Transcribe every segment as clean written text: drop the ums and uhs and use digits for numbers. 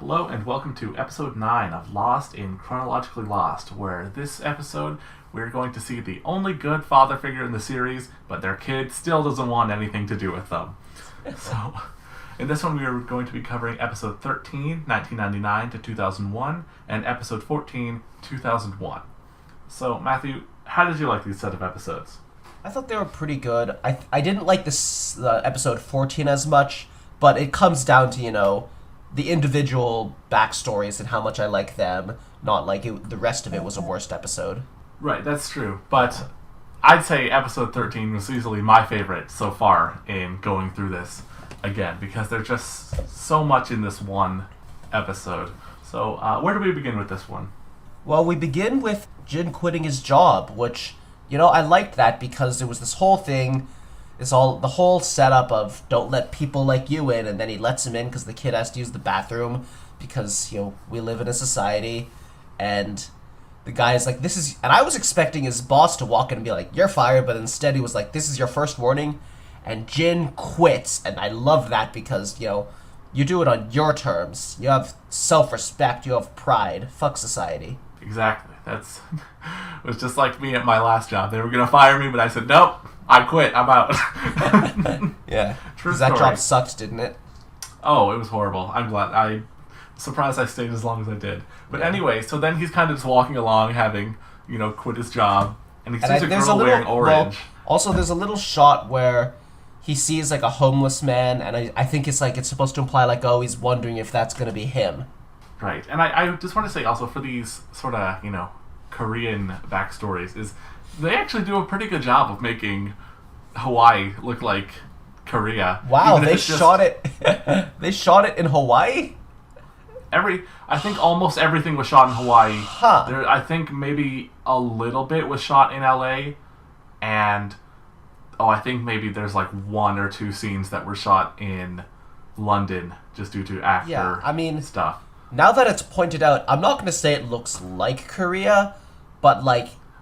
Hello and welcome to episode 9 of Lost in Chronologically Lost, where this episode we're going to see the only good father figure in the series, but their kid still doesn't want anything to do with them. So, in this one we are going to be covering episode 13, 1999 to 2001, and episode 14, 2001. So, Matthew, how did you like these set of episodes? I thought they were pretty good. I didn't like this episode 14 as much, but it comes down to, the individual backstories and how much I like them, not like the rest of it was a worst episode. Right, that's true. But I'd say episode 13 was easily my favorite so far in going through this again, because there's just so much in this one episode. So, where do we begin with this one? Well, we begin with Jin quitting his job, which, I liked that because it was this whole thing. It's all the whole setup of don't let people like you in, and then he lets him in because the kid has to use the bathroom because, we live in a society, and the guy is like, this is, and I was expecting his boss to walk in and be like, you're fired, but instead he was like, this is your first warning, and Jin quits, and I love that because, you do it on your terms. You have self-respect, you have pride. Fuck society. Exactly. It was just like me at my last job. They were going to fire me, but I said, nope, I quit. I'm out. Yeah. True Because story. that job sucked, didn't it? Oh, it was horrible. I'm surprised I stayed as long as I did. But anyway, so then he's kind of just walking along, having, quit his job, and he sees a girl wearing orange. Also, there's a little shot where he sees, a homeless man, and I think it's supposed to imply, he's wondering if that's going to be him. Right, and I just want to say also for these sort of, Korean backstories is they actually do a pretty good job of making Hawaii look like Korea. Wow, they shot it. They shot it in Hawaii? I think almost everything was shot in Hawaii. Huh. I think maybe a little bit was shot in LA, and I think maybe there's one or two scenes that were shot in London just due to actor stuff. Now that it's pointed out, I'm not going to say it looks like Korea, but I'm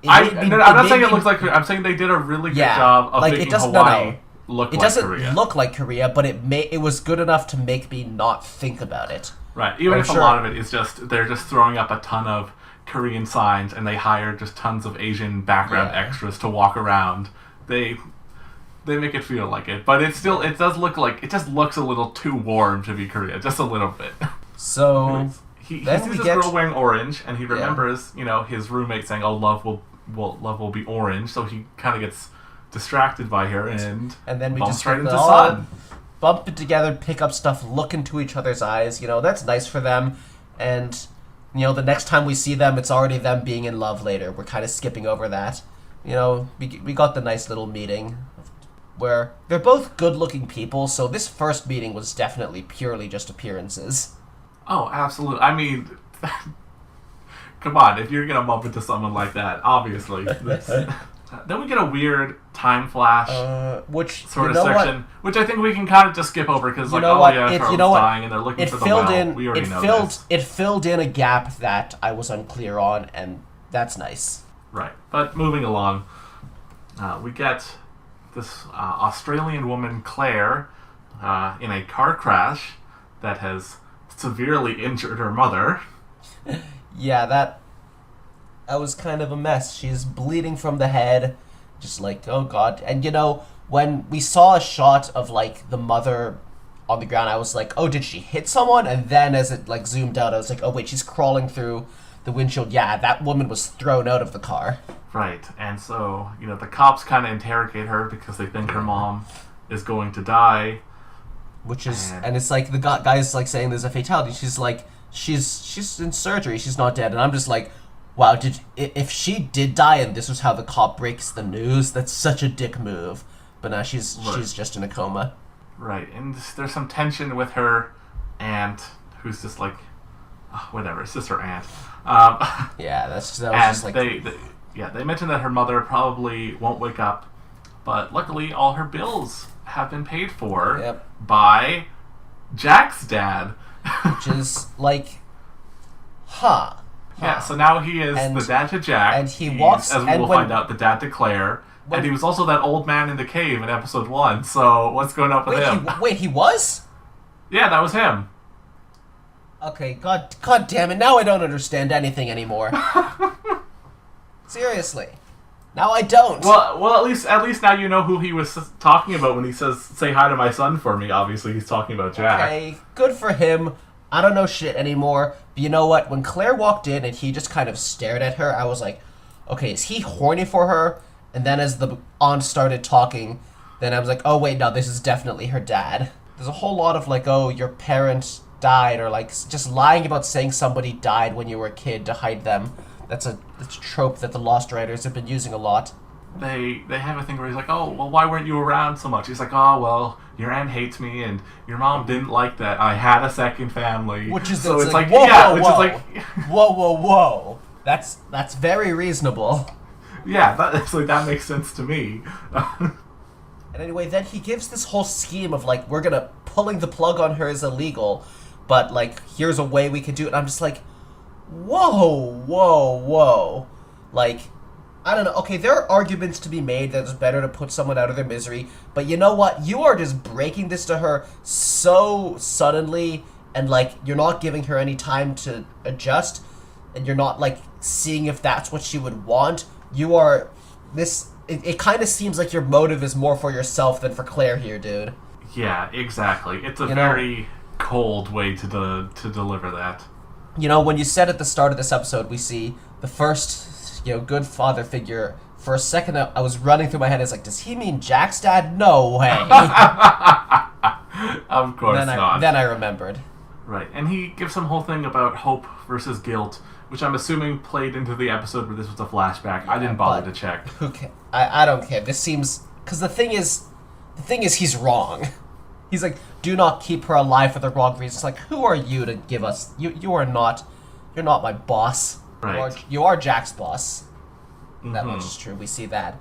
not saying it looks like Korea. I'm saying they did a really good job of making Hawaii look like Korea. It doesn't look like Korea, but it was good enough to make me not think about it. Right, even if a lot of it is just they're just throwing up a ton of Korean signs and they hire just tons of Asian background extras to walk around. They make it feel like it, but it does look like it just looks a little too warm to be Korea, just a little bit. So he sees this girl wearing orange, and he remembers, his roommate saying, "Oh, love will be orange." So he kind of gets distracted by her, and then we bumps just right into sun. Bump it together, pick up stuff, look into each other's eyes. That's nice for them. And the next time we see them, it's already them being in love later. We're kind of skipping over that. We got the nice little meeting where they're both good-looking people. So this first meeting was definitely purely just appearances. Oh, absolutely. I mean, come on, if you're going to bump into someone like that, obviously. Then we get a weird time flash which sort of section, which I think we can kind of just skip over because, Charlotte's dying and they're looking for the well. We already know this. It filled in a gap that I was unclear on, and that's nice. Right. But moving along, we get this Australian woman, Claire, in a car crash that has severely injured her mother. Yeah, that was kind of a mess. She's bleeding from the head, just oh god. And when we saw a shot of the mother on the ground, I was like, oh, did she hit someone? And then as it zoomed out, I was like, oh wait, she's crawling through the windshield. Yeah, that woman was thrown out of the car. Right. And so, the cops kind of interrogate her because they think her mom is going to die. Which is, and it's the guy's saying there's a fatality. She's she's in surgery. She's not dead. And I'm just wow, if she did die and this was how the cop breaks the news, that's such a dick move. But now she's just in a coma. Right, and there's some tension with her aunt, who's just whatever, it's just her aunt. Yeah, that was just they mentioned that her mother probably won't wake up, but luckily all her bills have been paid for by Jack's dad. Which is Yeah, so now he is the dad to Jack. And he walks, as we will find out, the dad to Claire. And he was also that old man in the cave in episode 1. So what's going on with him? Wait, he was? Yeah, that was him. Okay, god damn it, now I don't understand anything anymore. Seriously. Now I don't. Well, at least now you know who he was talking about when he says, "Say hi to my son for me." Obviously, he's talking about Jack. Okay, good for him. I don't know shit anymore. But you know what? When Claire walked in and he just kind of stared at her, I was like, okay, is he horny for her? And then as the aunt started talking, then I was like, oh wait, no, this is definitely her dad. There's a whole lot of like, oh, your parent died, or like just lying about saying somebody died when you were a kid to hide them. That's a trope that the Lost writers have been using a lot. They have a thing where he's like, oh, well, why weren't you around so much? He's like, oh, well, your aunt hates me, and your mom didn't like that I had a second family. Which is so it's like, whoa, yeah, whoa, which whoa. is like, whoa. That's very reasonable. yeah, that makes sense to me. And anyway, then he gives this whole scheme of like, pulling the plug on her is illegal, but like, here's a way we could do it. And I'm just like, whoa. Like, I don't know. Okay, there are arguments to be made that it's better to put someone out of their misery, but you know what? You are just breaking this to her so suddenly, and like, you're not giving her any time to adjust, and you're not like seeing if that's what she would want. You are it kind of seems like your motive is more for yourself than for Claire here, dude. Yeah, exactly. It's a very cold way to deliver that. You know, when you said at the start of this episode, we see the first, good father figure. For a second, I was running through my head. It's like, does he mean Jack's dad? No way. Of course not. Then I remembered. Right, and he gives some whole thing about hope versus guilt, which I'm assuming played into the episode where this was a flashback. I didn't bother to check. Okay, I don't care. This seems, because the thing is he's wrong. He's like, do not keep her alive for the wrong reasons. It's like, who are you to give us? You're not my boss. Right. You are Jack's boss. Mm-hmm. That much is true. We see that.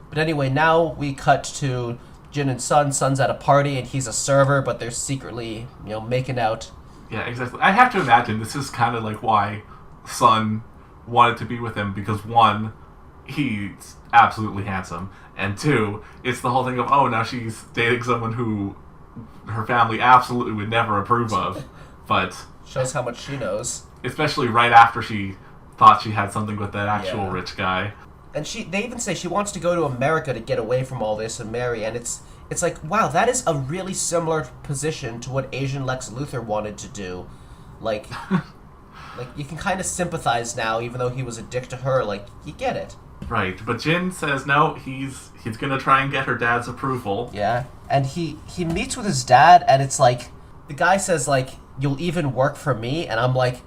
But anyway, now we cut to Jin and Sun. Sun's at a party and he's a server, but they're secretly, making out. Yeah, exactly. I have to imagine this is kind of like why Sun wanted to be with him, because one, he's absolutely handsome, and two, it's the whole thing of, oh, now she's dating someone who her family absolutely would never approve of, but shows how much she knows. Especially right after she thought she had something with that actual rich guy. And they even say she wants to go to America to get away from all this and marry, and it's like, wow, that is a really similar position to what Asian Lex Luthor wanted to do. Like, like you can kind of sympathize now, even though he was a dick to her. Like, you get it. Right, but Jin says no, he's gonna try and get her dad's approval. Yeah, and he meets with his dad, and it's like, the guy says, like, you'll even work for me, and I'm like,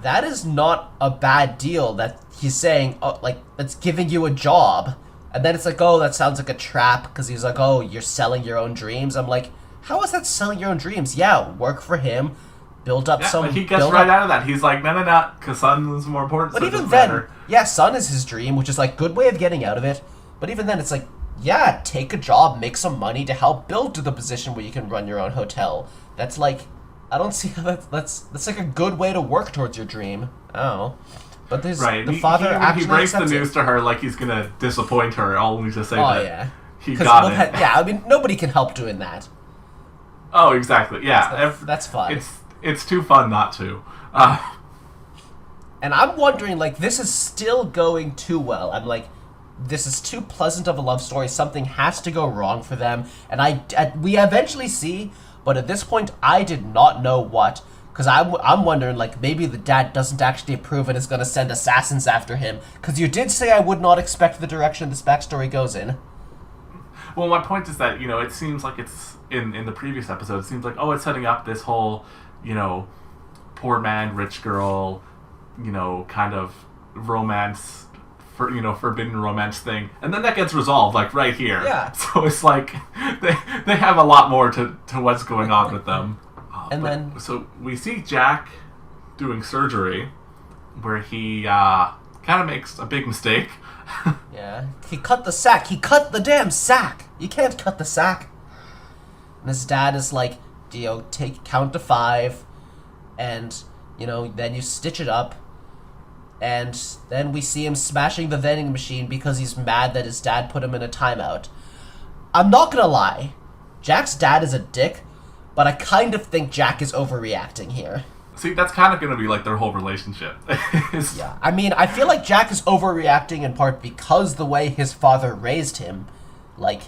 that is not a bad deal that he's saying, oh, like, that's giving you a job. And then it's like, oh, that sounds like a trap, because he's like, oh, you're selling your own dreams. I'm like, how is that selling your own dreams? Yeah, work for him, build up some... But he gets right out of that. He's like, no, because Sun is more important. But so even then, yeah, Sun is his dream, which is like, good way of getting out of it. But even then, it's like, yeah, take a job, make some money to help build to the position where you can run your own hotel. That's like... I don't see how that's like a good way to work towards your dream. Oh, but there's the father actually he breaks the accepts news it. to her like he's gonna disappoint her, only to say that yeah. he got it. Yeah, I mean nobody can help doing that. Oh, exactly. Yeah, that's fun. It's too fun not to. And I'm wondering, like, this is still going too well. I'm like, this is too pleasant of a love story. Something has to go wrong for them, and we eventually see. But at this point, I did not know what. Because I'm wondering, like, maybe the dad doesn't actually approve and is going to send assassins after him. Because you did say I would not expect the direction this backstory goes in. Well, my point is that, it seems like it's, in the previous episode, it seems like, oh, it's setting up this whole, poor man, rich girl, kind of romance, forbidden romance thing, and then that gets resolved, like, right here. Yeah. So it's like, they have a lot more to what's going on with them. So we see Jack doing surgery, where he kind of makes a big mistake. Yeah. He cut the sack. He cut the damn sack. You can't cut the sack. And his dad is like, count to 5, and, then you stitch it up. And then we see him smashing the vending machine because he's mad that his dad put him in a timeout. I'm not gonna lie, Jack's dad is a dick, but I kind of think Jack is overreacting here. See, that's kind of going to be like their whole relationship. Yeah, I mean, I feel like Jack is overreacting in part because the way his father raised him. Like,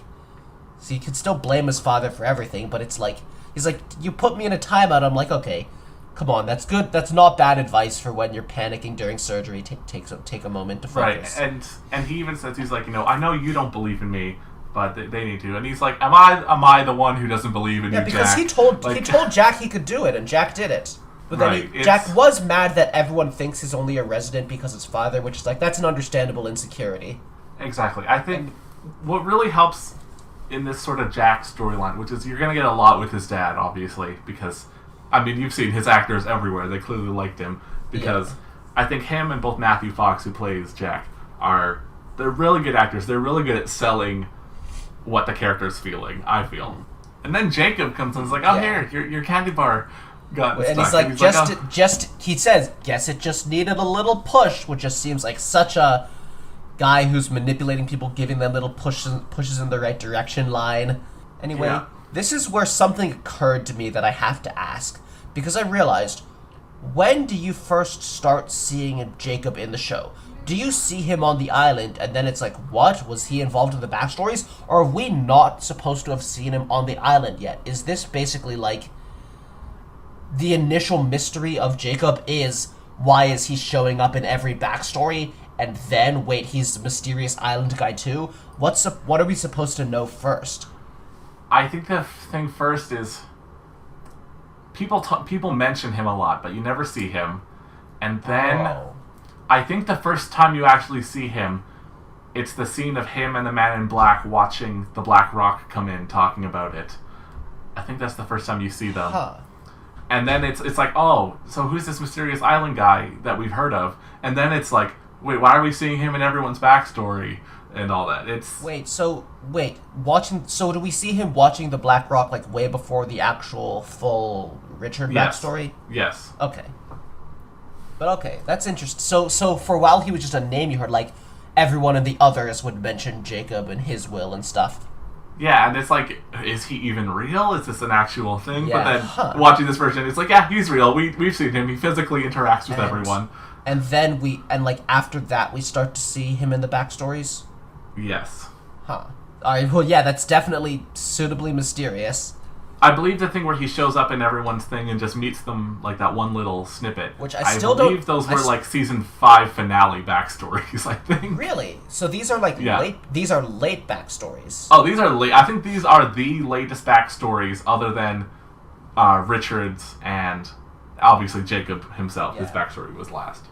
so you can still blame his father for everything, but it's like, he's like, you put me in a timeout. I'm like, okay, come on, that's good. That's not bad advice for when you're panicking during surgery. Take a moment to focus. Right, and he even says, he's like, I know you don't believe in me, but they need to. And he's like, am I the one who doesn't believe in you, Jack? Yeah, because he told Jack he could do it, and Jack did it. But then Jack was mad that everyone thinks he's only a resident because his father, which is like, that's an understandable insecurity. Exactly. I think what really helps in this sort of Jack storyline, which is you're going to get a lot with his dad, obviously, because, I mean, you've seen his actors everywhere. They clearly liked him, because I think him and both Matthew Fox, who plays Jack, they're really good actors. They're really good at selling what the character's feeling, I feel. And then Jacob comes and is like, here, your candy bar got and stuck. He's like, he says, guess it just needed a little push, which just seems like such a guy who's manipulating people, giving them little pushes in the right direction line. Anyway, this is where something occurred to me that I have to ask, because I realized, when do you first start seeing Jacob in the show? Do you see him on the island, and then it's like, what? Was he involved in the backstories? Or are we not supposed to have seen him on the island yet? Is this basically like the initial mystery of Jacob is, why is he showing up in every backstory, and then, wait, he's the mysterious island guy too? What are we supposed to know first? I think the thing first is people mention him a lot, but you never see him. And then I think the first time you actually see him, it's the scene of him and the man in black watching the Black Rock come in, talking about it. I think that's the first time you see them. Huh. And then it's like, oh, so who's this mysterious island guy that we've heard of? And then it's like, wait, why are we seeing him in everyone's backstory and all that? So do we see him watching the Black Rock like way before the actual full Richard backstory? Yes. Okay. But okay, that's interesting. So for a while he was just a name you heard, like everyone in the others would mention Jacob and his will and stuff. Yeah, and it's like, is he even real? Is this an actual thing? Yeah. But then watching this version, it's like, yeah, he's real. We've seen him. He physically interacts with everyone. And then after that we start to see him in the backstories? Yes. Huh. Alright, well yeah, that's definitely suitably mysterious. I believe the thing where he shows up in everyone's thing and just meets them, like that one little snippet. Which I believe those were like season 5 finale backstories, I think. Really? So these are like late backstories. Oh, these are late. I think these are the latest backstories other than Richard's and obviously Jacob himself. Yeah. His backstory was last.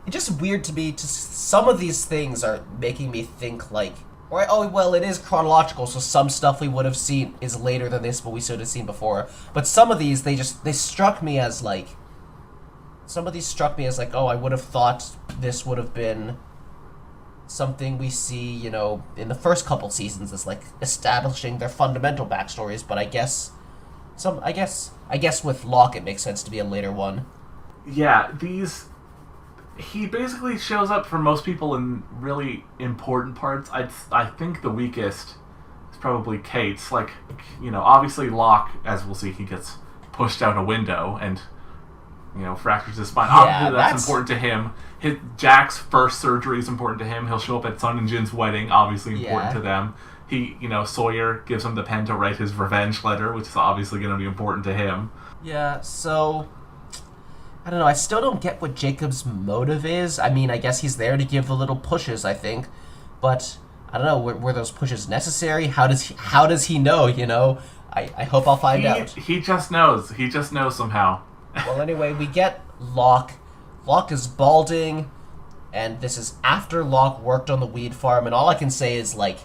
It's just weird to me. Some of these things are making me think like, it is chronological, so some stuff we would have seen is later than this, but we should have seen before. But some of these, they struck me as like, oh, I would have thought this would have been something we see, in the first couple seasons, as like establishing their fundamental backstories. But I guess with Locke, it makes sense to be a later one. Yeah, he basically shows up for most people in really important parts. I think the weakest is probably Kate's. Like, obviously Locke, as we'll see, he gets pushed out a window and, fractures his spine. Yeah, that's important to him. Jack's first surgery is important to him. He'll show up at Sun and Jin's wedding, obviously important to them. He, Sawyer gives him the pen to write his revenge letter, which is obviously going to be important to him. Yeah, so I don't know. I still don't get what Jacob's motive is. I mean, I guess he's there to give the little pushes, I think. But I don't know. Were those pushes necessary? How does he know? I hope I'll find out. He just knows. He just knows somehow. Well, anyway, we get Locke. Locke is balding, and this is after Locke worked on the weed farm. And all I can say is, like,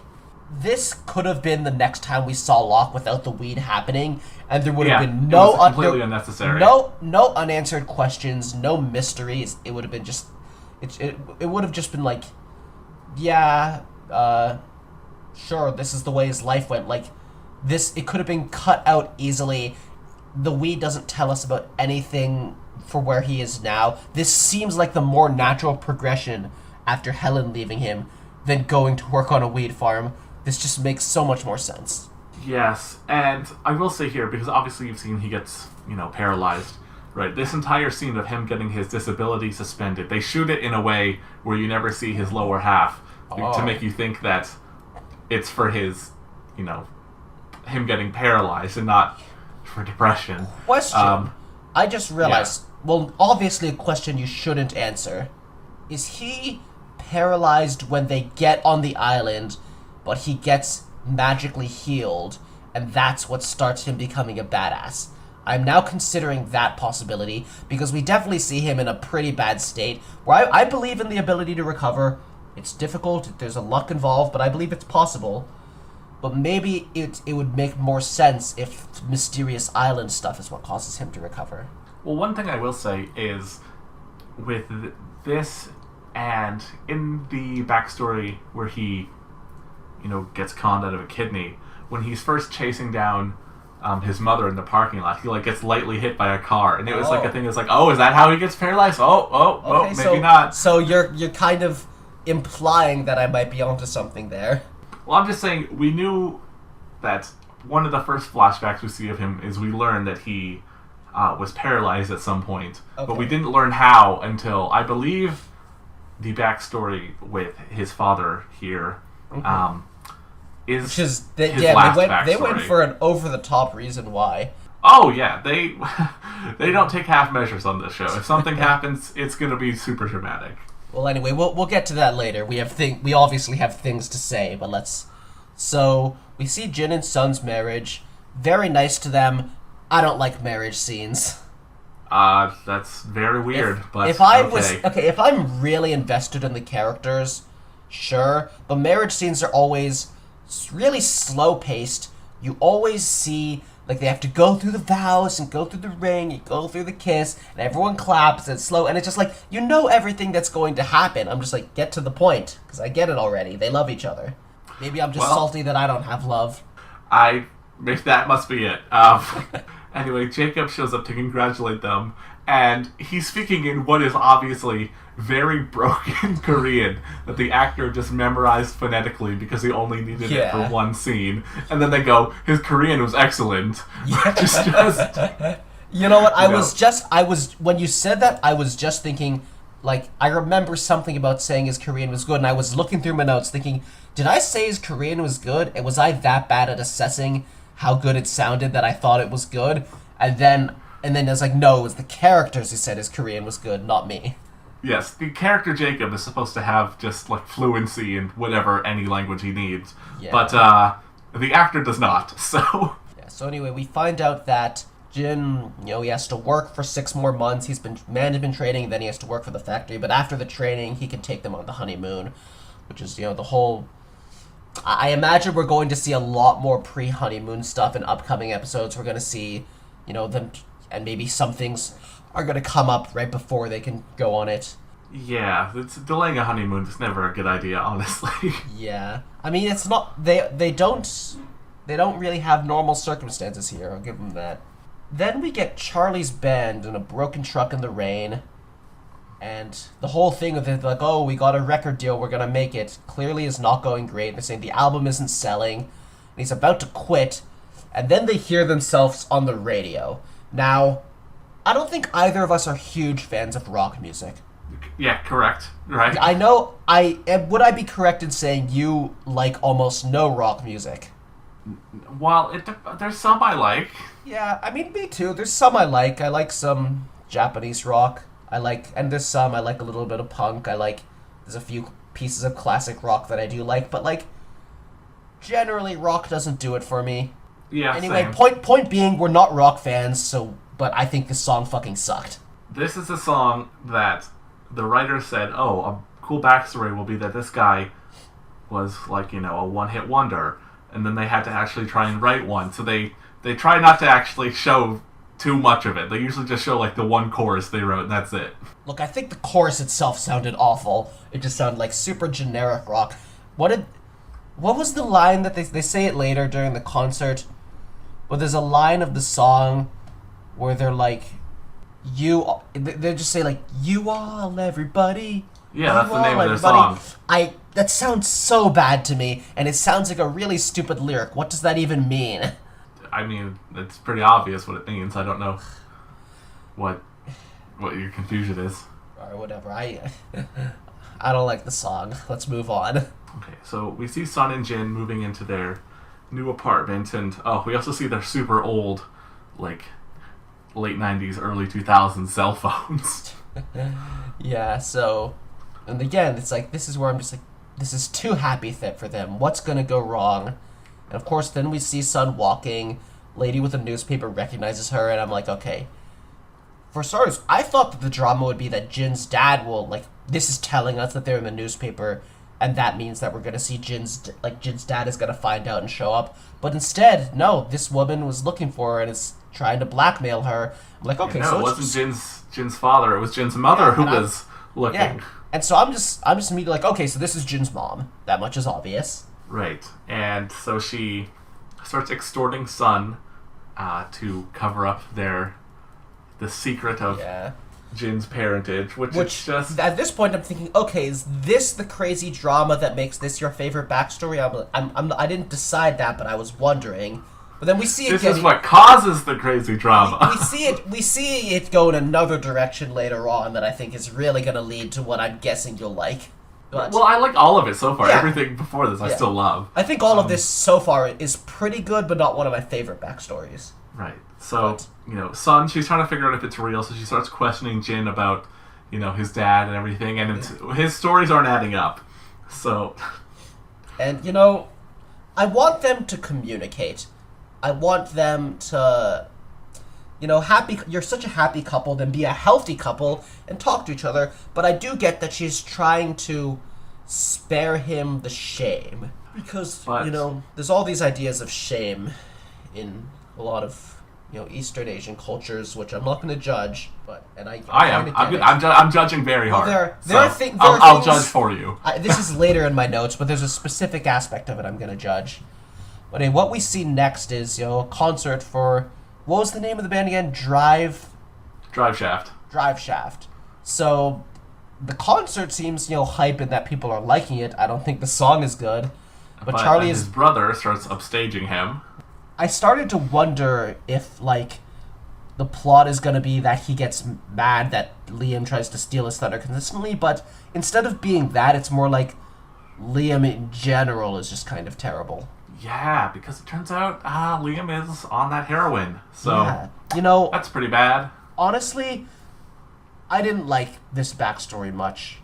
this could have been the next time we saw Locke without the weed happening, and there would have been completely unnecessary. No unanswered questions, no mysteries. It would have been just, it would have just been like, sure, this is the way his life went. Like, this, it could have been cut out easily. The weed doesn't tell us about anything for where he is now. This seems like the more natural progression after Helen leaving him than going to work on a weed farm. This just makes so much more sense. Yes, and I will say here, because obviously you've seen he gets, paralyzed, right? This entire scene of him getting his disability suspended, they shoot it in a way where you never see his lower half to make you think that it's for his, him getting paralyzed and not for depression. Question. I just realized, well, obviously a question you shouldn't answer. Is he paralyzed when they get on the island, but he gets magically healed, and that's what starts him becoming a badass? I'm now considering that possibility, because we definitely see him in a pretty bad state, where I believe in the ability to recover. It's difficult, there's a luck involved, but I believe it's possible. But maybe it would make more sense if mysterious island stuff is what causes him to recover. Well, one thing I will say is, with this, and in the backstory where he, gets conned out of a kidney, when he's first chasing down his mother in the parking lot, he gets lightly hit by a car, and it was a thing. It's is that how he gets paralyzed? Okay, maybe not. So you're kind of implying that I might be onto something there. Well, I'm just saying, we knew that one of the first flashbacks we see of him is we learn that he was paralyzed at some point, but we didn't learn how until, I believe, the backstory with his father here is his last backstory. They went for an over-the-top reason why. Oh, yeah, they don't take half measures on this show. If something happens, it's going to be super dramatic. Well, anyway, we'll get to that later. We obviously have things to say, but let's... So, we see Jin and Sun's marriage. Very nice to them. I don't like marriage scenes. That's very weird, if I'm really invested in the characters, sure, but marriage scenes are always really slow-paced. You always see... they have to go through the vows and go through the ring, you go through the kiss, and everyone claps, and it's slow, and it's just everything that's going to happen. I'm just get to the point, because I get it already. They love each other. Maybe I'm just salty that I don't have love. That must be it. Anyway, Jacob shows up to congratulate them, and he's speaking in what is obviously very broken Korean that the actor just memorized phonetically because he only needed it for one scene. And then they go, his Korean was excellent. Yeah. just you know what? When you said that, I was just thinking, I remember something about saying his Korean was good, and I was looking through my notes thinking, did I say his Korean was good? And was I that bad at assessing how good it sounded that I thought it was good? And then I was no, it was the characters who said his Korean was good, not me. Yes, the character Jacob is supposed to have just fluency in whatever any language he needs, but the actor does not. So so anyway, we find out that Jin, he has to work for 6 more months. Man has been training, then he has to work for the factory. But after the training, he can take them on the honeymoon, which is the whole. I imagine we're going to see a lot more pre-honeymoon stuff in upcoming episodes. We're going to see, them, and maybe some things are going to come up right before they can go on it. Yeah, delaying a honeymoon is never a good idea, honestly. Yeah. I mean, it's not... They don't really have normal circumstances here, I'll give them that. Then we get Charlie's band in a broken truck in the rain, and the whole thing of it, we got a record deal, we're going to make it, clearly is not going great. They're saying the album isn't selling, and he's about to quit, and then they hear themselves on the radio. Now... I don't think either of us are huge fans of rock music. Yeah, correct. Right. I know. Would I be correct in saying you like almost no rock music? Well, there's some I like. Yeah, I mean, me too. There's some I like. I like some Japanese rock. And there's some I like a little bit of punk. There's a few pieces of classic rock that I do like, but generally rock doesn't do it for me. Yeah. Anyway, same. point being, we're not rock fans, so. But I think this song fucking sucked. This is a song that the writer said, a cool backstory will be that this guy was a one-hit wonder, and then they had to actually try and write one. So they try not to actually show too much of it. They usually just show the one chorus they wrote, and that's it. Look, I think the chorus itself sounded awful. It just sounded like super generic rock. What was the line that they say it later during the concert? Well, there's a line of the song where they're they just say you all everybody Yeah, that's the name of their everybody. song. That sounds so bad to me, and it sounds like a really stupid lyric. What does that even mean? I mean, it's pretty obvious what it means. I don't know what your confusion is. Or whatever. I don't like the song. Let's move on. Okay, so we see Sun and Jin moving into their new apartment, and we also see their super old, like, late 90s, early 2000s cell phones. Yeah, so... And again, it's like, this is where I'm just like, this is too happy for them. What's gonna go wrong? And of course, then we see Sun walking. Lady with a newspaper recognizes her, and I'm like, okay. For starters, I thought that the drama would be that Jin's dad will, like, this is telling us that they're in the newspaper, and that means that we're gonna see Jin's dad is gonna find out and show up. But instead, no, this woman was looking for her and is trying to blackmail her. I'm like, okay, so it wasn't Jin's father, it was Jin's mother who was looking. Yeah. And so I'm just immediately like, okay, so this is Jin's mom. That much is obvious. Right. And so she starts extorting Sun to cover up the secret of Jin's parentage, which is just... At this point, I'm thinking, okay, is this the crazy drama that makes this your favorite backstory? I didn't decide that, but I was wondering. But then we see it. This is what causes the crazy drama. We see it go in another direction later on that I think is really going to lead to what I'm guessing you'll like. But, well, I like all of it so far. Yeah. Everything before this, I still love. I think all of this so far is pretty good, but not one of my favorite backstories. Right. So, Sun, she's trying to figure out if it's real, so she starts questioning Jin about, his dad and everything, and his stories aren't adding up. So... And, I want them to communicate. I want them to, you're such a happy couple, then be a healthy couple and talk to each other. But I do get that she's trying to spare him the shame. Because, there's all these ideas of shame in a lot of, Eastern Asian cultures, which I'm not going to judge. I'm judging very hard. I'll judge for you. This is later in my notes, but there's a specific aspect of it I'm going to judge. But what we see next is, a concert for... What was the name of the band again? Drive Shaft. Drive Shaft. So, the concert seems, hype in that people are liking it. I don't think the song is good. But his brother starts upstaging him. I started to wonder if, the plot is going to be that he gets mad that Liam tries to steal his thunder consistently, but instead of being that, it's more like Liam in general is just kind of terrible. Yeah, because it turns out Liam is on that heroin. So, that's pretty bad. Honestly, I didn't like this backstory much.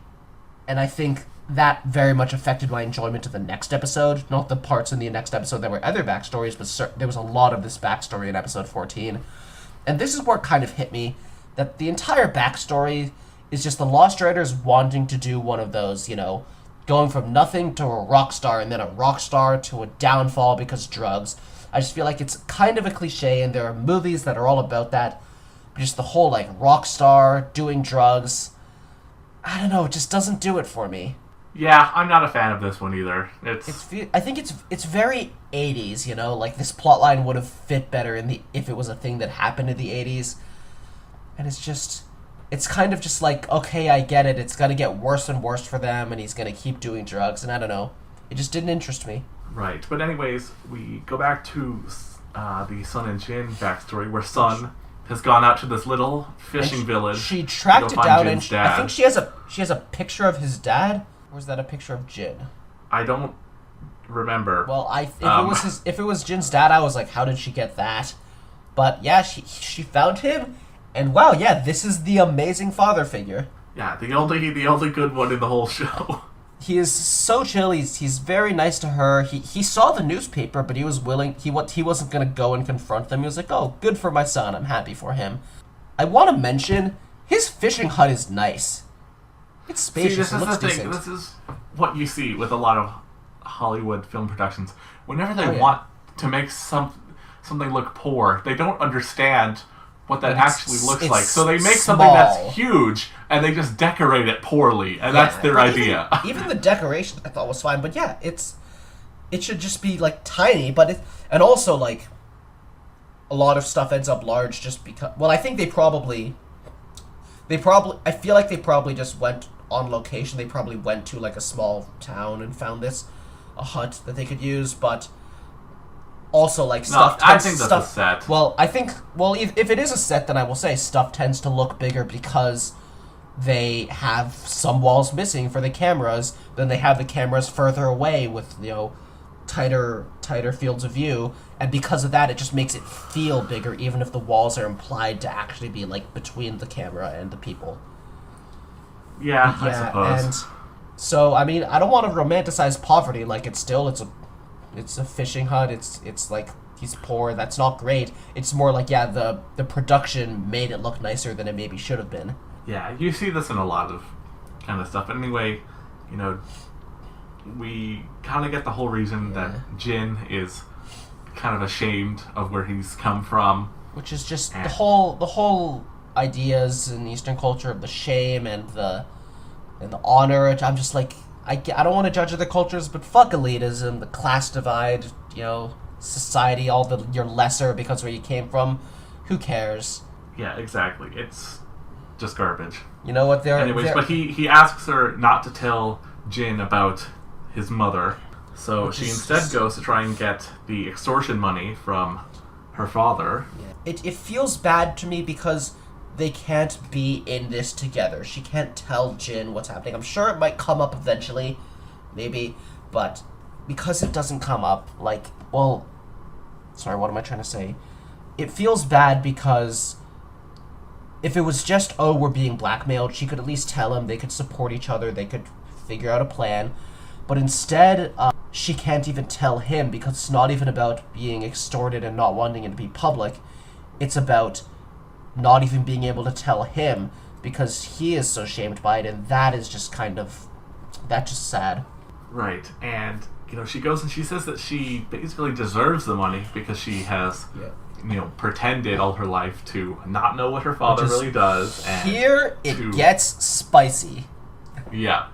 And I think that very much affected my enjoyment of the next episode. Not the parts in the next episode that were other backstories, but there was a lot of this backstory in episode 14. And this is where it kind of hit me, that the entire backstory is just the Lost Riders wanting to do one of those, going from nothing to a rock star and then a rock star to a downfall because drugs. I just feel like it's kind of a cliche, and there are movies that are all about that. Just the whole, rock star, doing drugs. I don't know, it just doesn't do it for me. Yeah, I'm not a fan of this one either. I think it's very 80s, this plotline would have fit better if it was a thing that happened in the 80s. And it's kind of just okay, I get it. It's going to get worse and worse for them, and he's going to keep doing drugs, and I don't know. It just didn't interest me. Right. But anyways, we go back to the Sun and Jin backstory, where Sun has gone out to this little fishing village. She tracked it down, Jin's and I think she has a picture of his dad. Or is that a picture of Jin? I don't remember. Well, if it was Jin's dad, I was like, how did she get that? But yeah, she found him. And wow, yeah, this is the amazing father figure. Yeah, the only good one in the whole show. He is so chill. He's very nice to her. He saw the newspaper, but he was willing. He wasn't gonna go and confront them. He was like, oh, good for my son. I'm happy for him. I want to mention his fishing hut is nice. It's spacious. It looks decent. This is what you see with a lot of Hollywood film productions. Whenever they want to make something look poor, they don't understand what that actually looks like. So they make something that's huge, and they just decorate it poorly, and that's their idea. Even the decoration I thought was fine, but yeah, it should just be tiny, but and also a lot of stuff ends up large just because. Well, I think I feel like they probably just went on location. They probably went to like a small town and found a hut that they could use, but also like stuff. I think that's a set. Well, if it is a set, then I will say stuff tends to look bigger because they have some walls missing for the cameras. Then they have the cameras further away with tighter fields of view, and because of that, it just makes it feel bigger, even if the walls are implied to actually be like between the camera and the people. Yeah, I suppose. And so I mean, I don't want to romanticize poverty. Like it's a fishing hut. It's like he's poor. That's not great. It's more like the production made it look nicer than it maybe should have been. Yeah, you see this in a lot of kind of stuff. But anyway, we kind of get the whole reason that Jin is kind of ashamed of where he's come from, which is just the whole ideas in Eastern culture of the shame and the honor. I'm just like, I don't want to judge other cultures, but fuck elitism, the class divide, society, you're lesser because where you came from. Who cares? Yeah, exactly. It's just garbage. You know what? But he asks her not to tell Jin about his mother, so she instead goes to try and get the extortion money from her father. Yeah. It feels bad to me because they can't be in this together. She can't tell Jin what's happening. I'm sure it might come up eventually, maybe, but because it doesn't come up, what am I trying to say? It feels bad because if it was just, we're being blackmailed, she could at least tell him, they could support each other, they could figure out a plan. But instead, she can't even tell him because it's not even about being extorted and not wanting it to be public. It's about not even being able to tell him because he is so shamed by it, and that is just that's just sad. Right, and she goes and she says that she basically deserves the money because she has pretended all her life to not know what her father really does. And here it gets spicy. Yeah.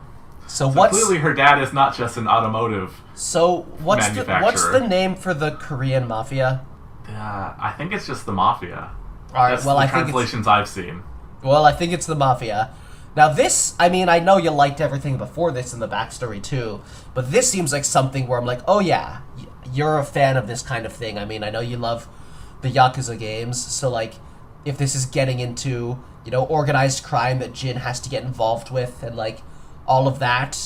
So clearly her dad is not just an automotive manufacturer. What's the name for the Korean mafia? I think it's just the mafia. All right. That's the translations I've seen. Well, I think it's the mafia. Now this, I mean, I know you liked everything before this in the backstory too, but this seems like something where I'm like, oh yeah, you're a fan of this kind of thing. I mean, I know you love the Yakuza games, so like, if this is getting into, organized crime that Jin has to get involved with and like all of that,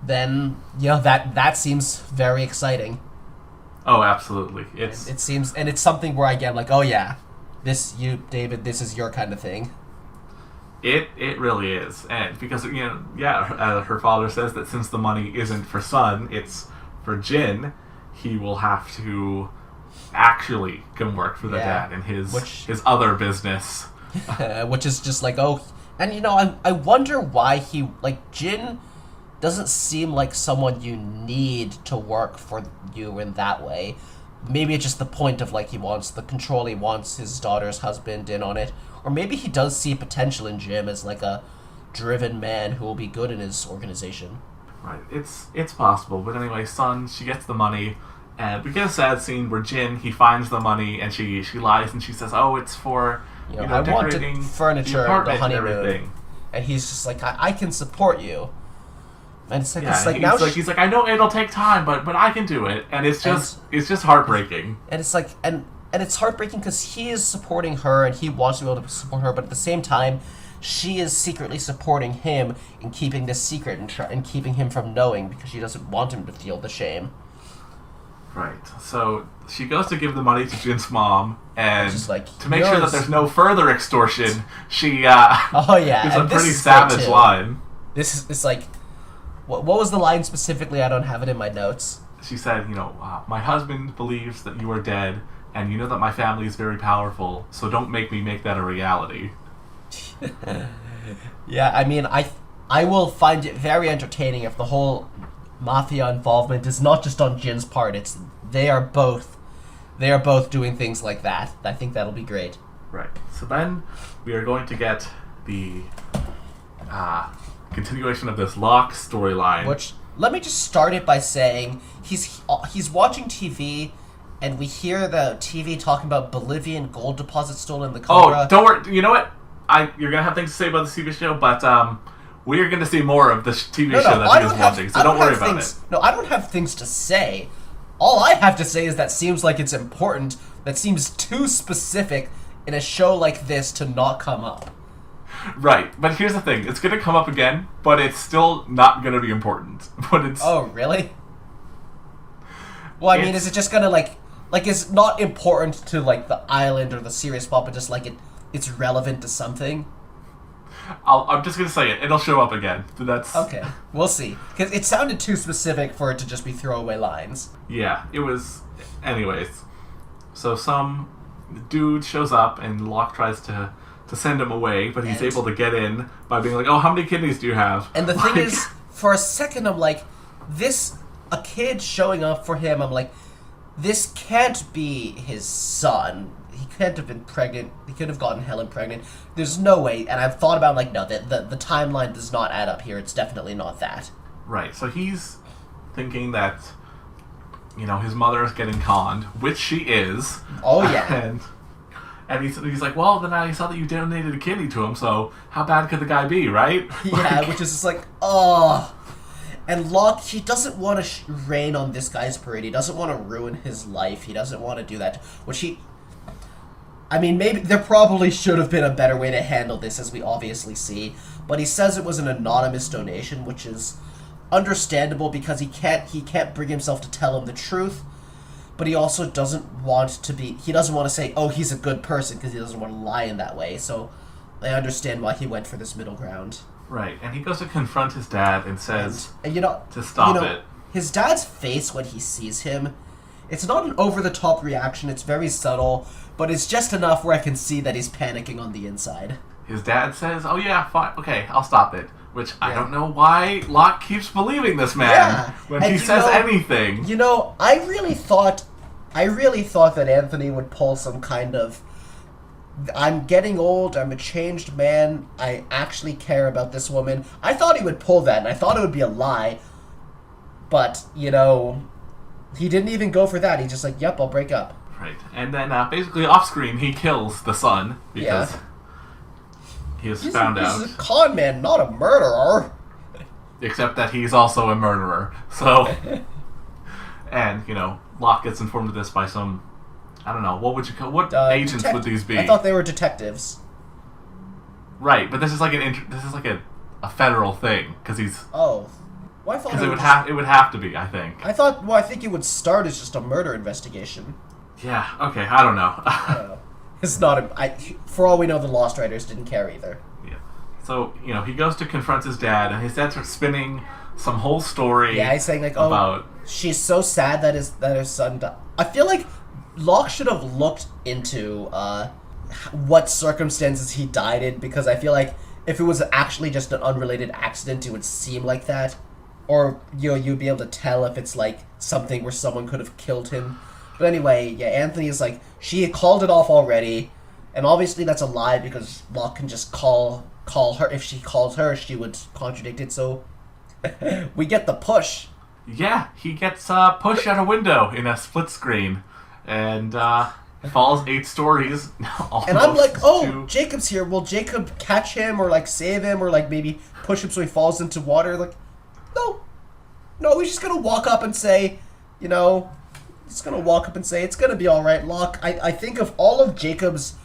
then that seems very exciting. Oh, absolutely. It seems, and it's something where I'm like, oh yeah, David, this is your kind of thing. It really is, and because her father says that since the money isn't for Sun, it's for Jin, he will have to actually come work for the dad in his other business, which is just like, and I wonder why Jin doesn't seem like someone you need to work for you in that way. Maybe it's just the point of he wants the control, he wants his daughter's husband in on it. Or maybe he does see potential in Jim as a driven man who will be good in his organization. Right, it's possible. But anyway, Sun, she gets the money, and we get a sad scene where Jin, he finds the money, and she lies and she says, it's for I decorating want furniture, the honeymoon, and everything. And he's just like, I can support you. And it's he's like, I know it'll take time, but I can do it, and it's just heartbreaking. And it's like, and it's heartbreaking because he is supporting her and he wants to be able to support her, but at the same time, she is secretly supporting him in keeping this secret and keeping him from knowing because she doesn't want him to feel the shame. Right. So she goes to give the money to Jin's mom, and to make sure that there's no further extortion, she is a pretty savage line. It's like, what was the line specifically? I don't have it in my notes. She said, my husband believes that you are dead, and you know that my family is very powerful, so don't make me make that a reality. Yeah, I mean, I will find it very entertaining if the whole mafia involvement is not just on Jin's part. They are both doing things like that. I think that'll be great. Right. So then we are going to get the continuation of this Locke storyline. Which, let me just start it by saying he's watching TV, and we hear the TV talking about Bolivian gold deposits stolen in the Cobra. Oh, don't worry. You know what? You're gonna have things to say about the TV show, but we are going to see more of this TV No, show no, that he was watching, so don't worry about it. No, I don't have things to say. All I have to say is that seems like it's important. That seems too specific in a show like this to not come up. Right, but here's the thing. It's going to come up again, but it's still not going to be important. But it's... Oh, really? Well, I mean, is it just going to, like, it's not important to, like, the island or the serious plot, but just, like, it's relevant to something? I'm just going to say it. It'll show up again. That's... Okay, we'll see. Because it sounded too specific for it to just be throwaway lines. Yeah, it was... Anyways. So some dude shows up, and Locke tries to send him away, but he's able to get in by being like, oh, how many kidneys do you have? And the thing is, for a second, I'm like, a kid showing up for him, I'm like, this can't be his son. He can't have been pregnant. He could have gotten Helen pregnant. There's no way. And I've thought about it, like, no, the timeline does not add up here. It's definitely not that. Right, so he's thinking that, his mother is getting conned, which she is. Oh, yeah. And he's like, well, then I saw that you donated a kidney to him, so how bad could the guy be, right? Yeah, which is just like, oh. And Locke, he doesn't want to rain on this guy's parade. He doesn't want to ruin his life. He doesn't want to do that. I mean, maybe there probably should have been a better way to handle this, as we obviously see. But he says it was an anonymous donation, which is understandable because he can't bring himself to tell him the truth. But he also doesn't want to say, oh, he's a good person, because he doesn't want to lie in that way. So I understand why he went for this middle ground. Right, and he goes to confront his dad and says and to stop it. His dad's face when he sees him, it's not an over-the-top reaction, it's very subtle, but it's just enough where I can see that he's panicking on the inside. His dad says, oh yeah, fine, okay, I'll stop it. Which, I don't know why Locke keeps believing this man when he says anything. I really thought that Anthony would pull some kind of, I'm getting old, I'm a changed man, I actually care about this woman. I thought he would pull that, and I thought it would be a lie. But, he didn't even go for that. He's just like, yep, I'll break up. Right. And then, basically, off-screen, he kills the son, because he has found out. He's a con man, not a murderer. Except that he's also a murderer. So, and, Locke gets informed of this by some, I don't know, what agents would these be? I thought they were detectives. Right, but this is like a federal thing, because he's... Oh. Well, because it would have to be, I think. I think it would start as just a murder investigation. Yeah, okay, I don't know. It's not for all we know, the Lost Writers didn't care either. Yeah. So, he goes to confront his dad, and his dad starts spinning some whole story. Yeah, he's saying, like, she's so sad that her son died. I feel like Locke should have looked into what circumstances he died in, because I feel like if it was actually just an unrelated accident, it would seem like that. Or, you'd be able to tell if it's, like, something where someone could have killed him. But anyway, yeah, Anthony is like, she had called it off already, and obviously that's a lie, because Locke can just call her. If she calls her, she would contradict it, so we get the push. Yeah, he gets pushed out a window in a split screen, and falls 8 stories. And I'm like, Jacob's here. Will Jacob catch him, or, like, save him, or, like, maybe push him so he falls into water? Like, no, he's just gonna walk up and say, it's gonna be alright, Locke. I think of all of Jacob's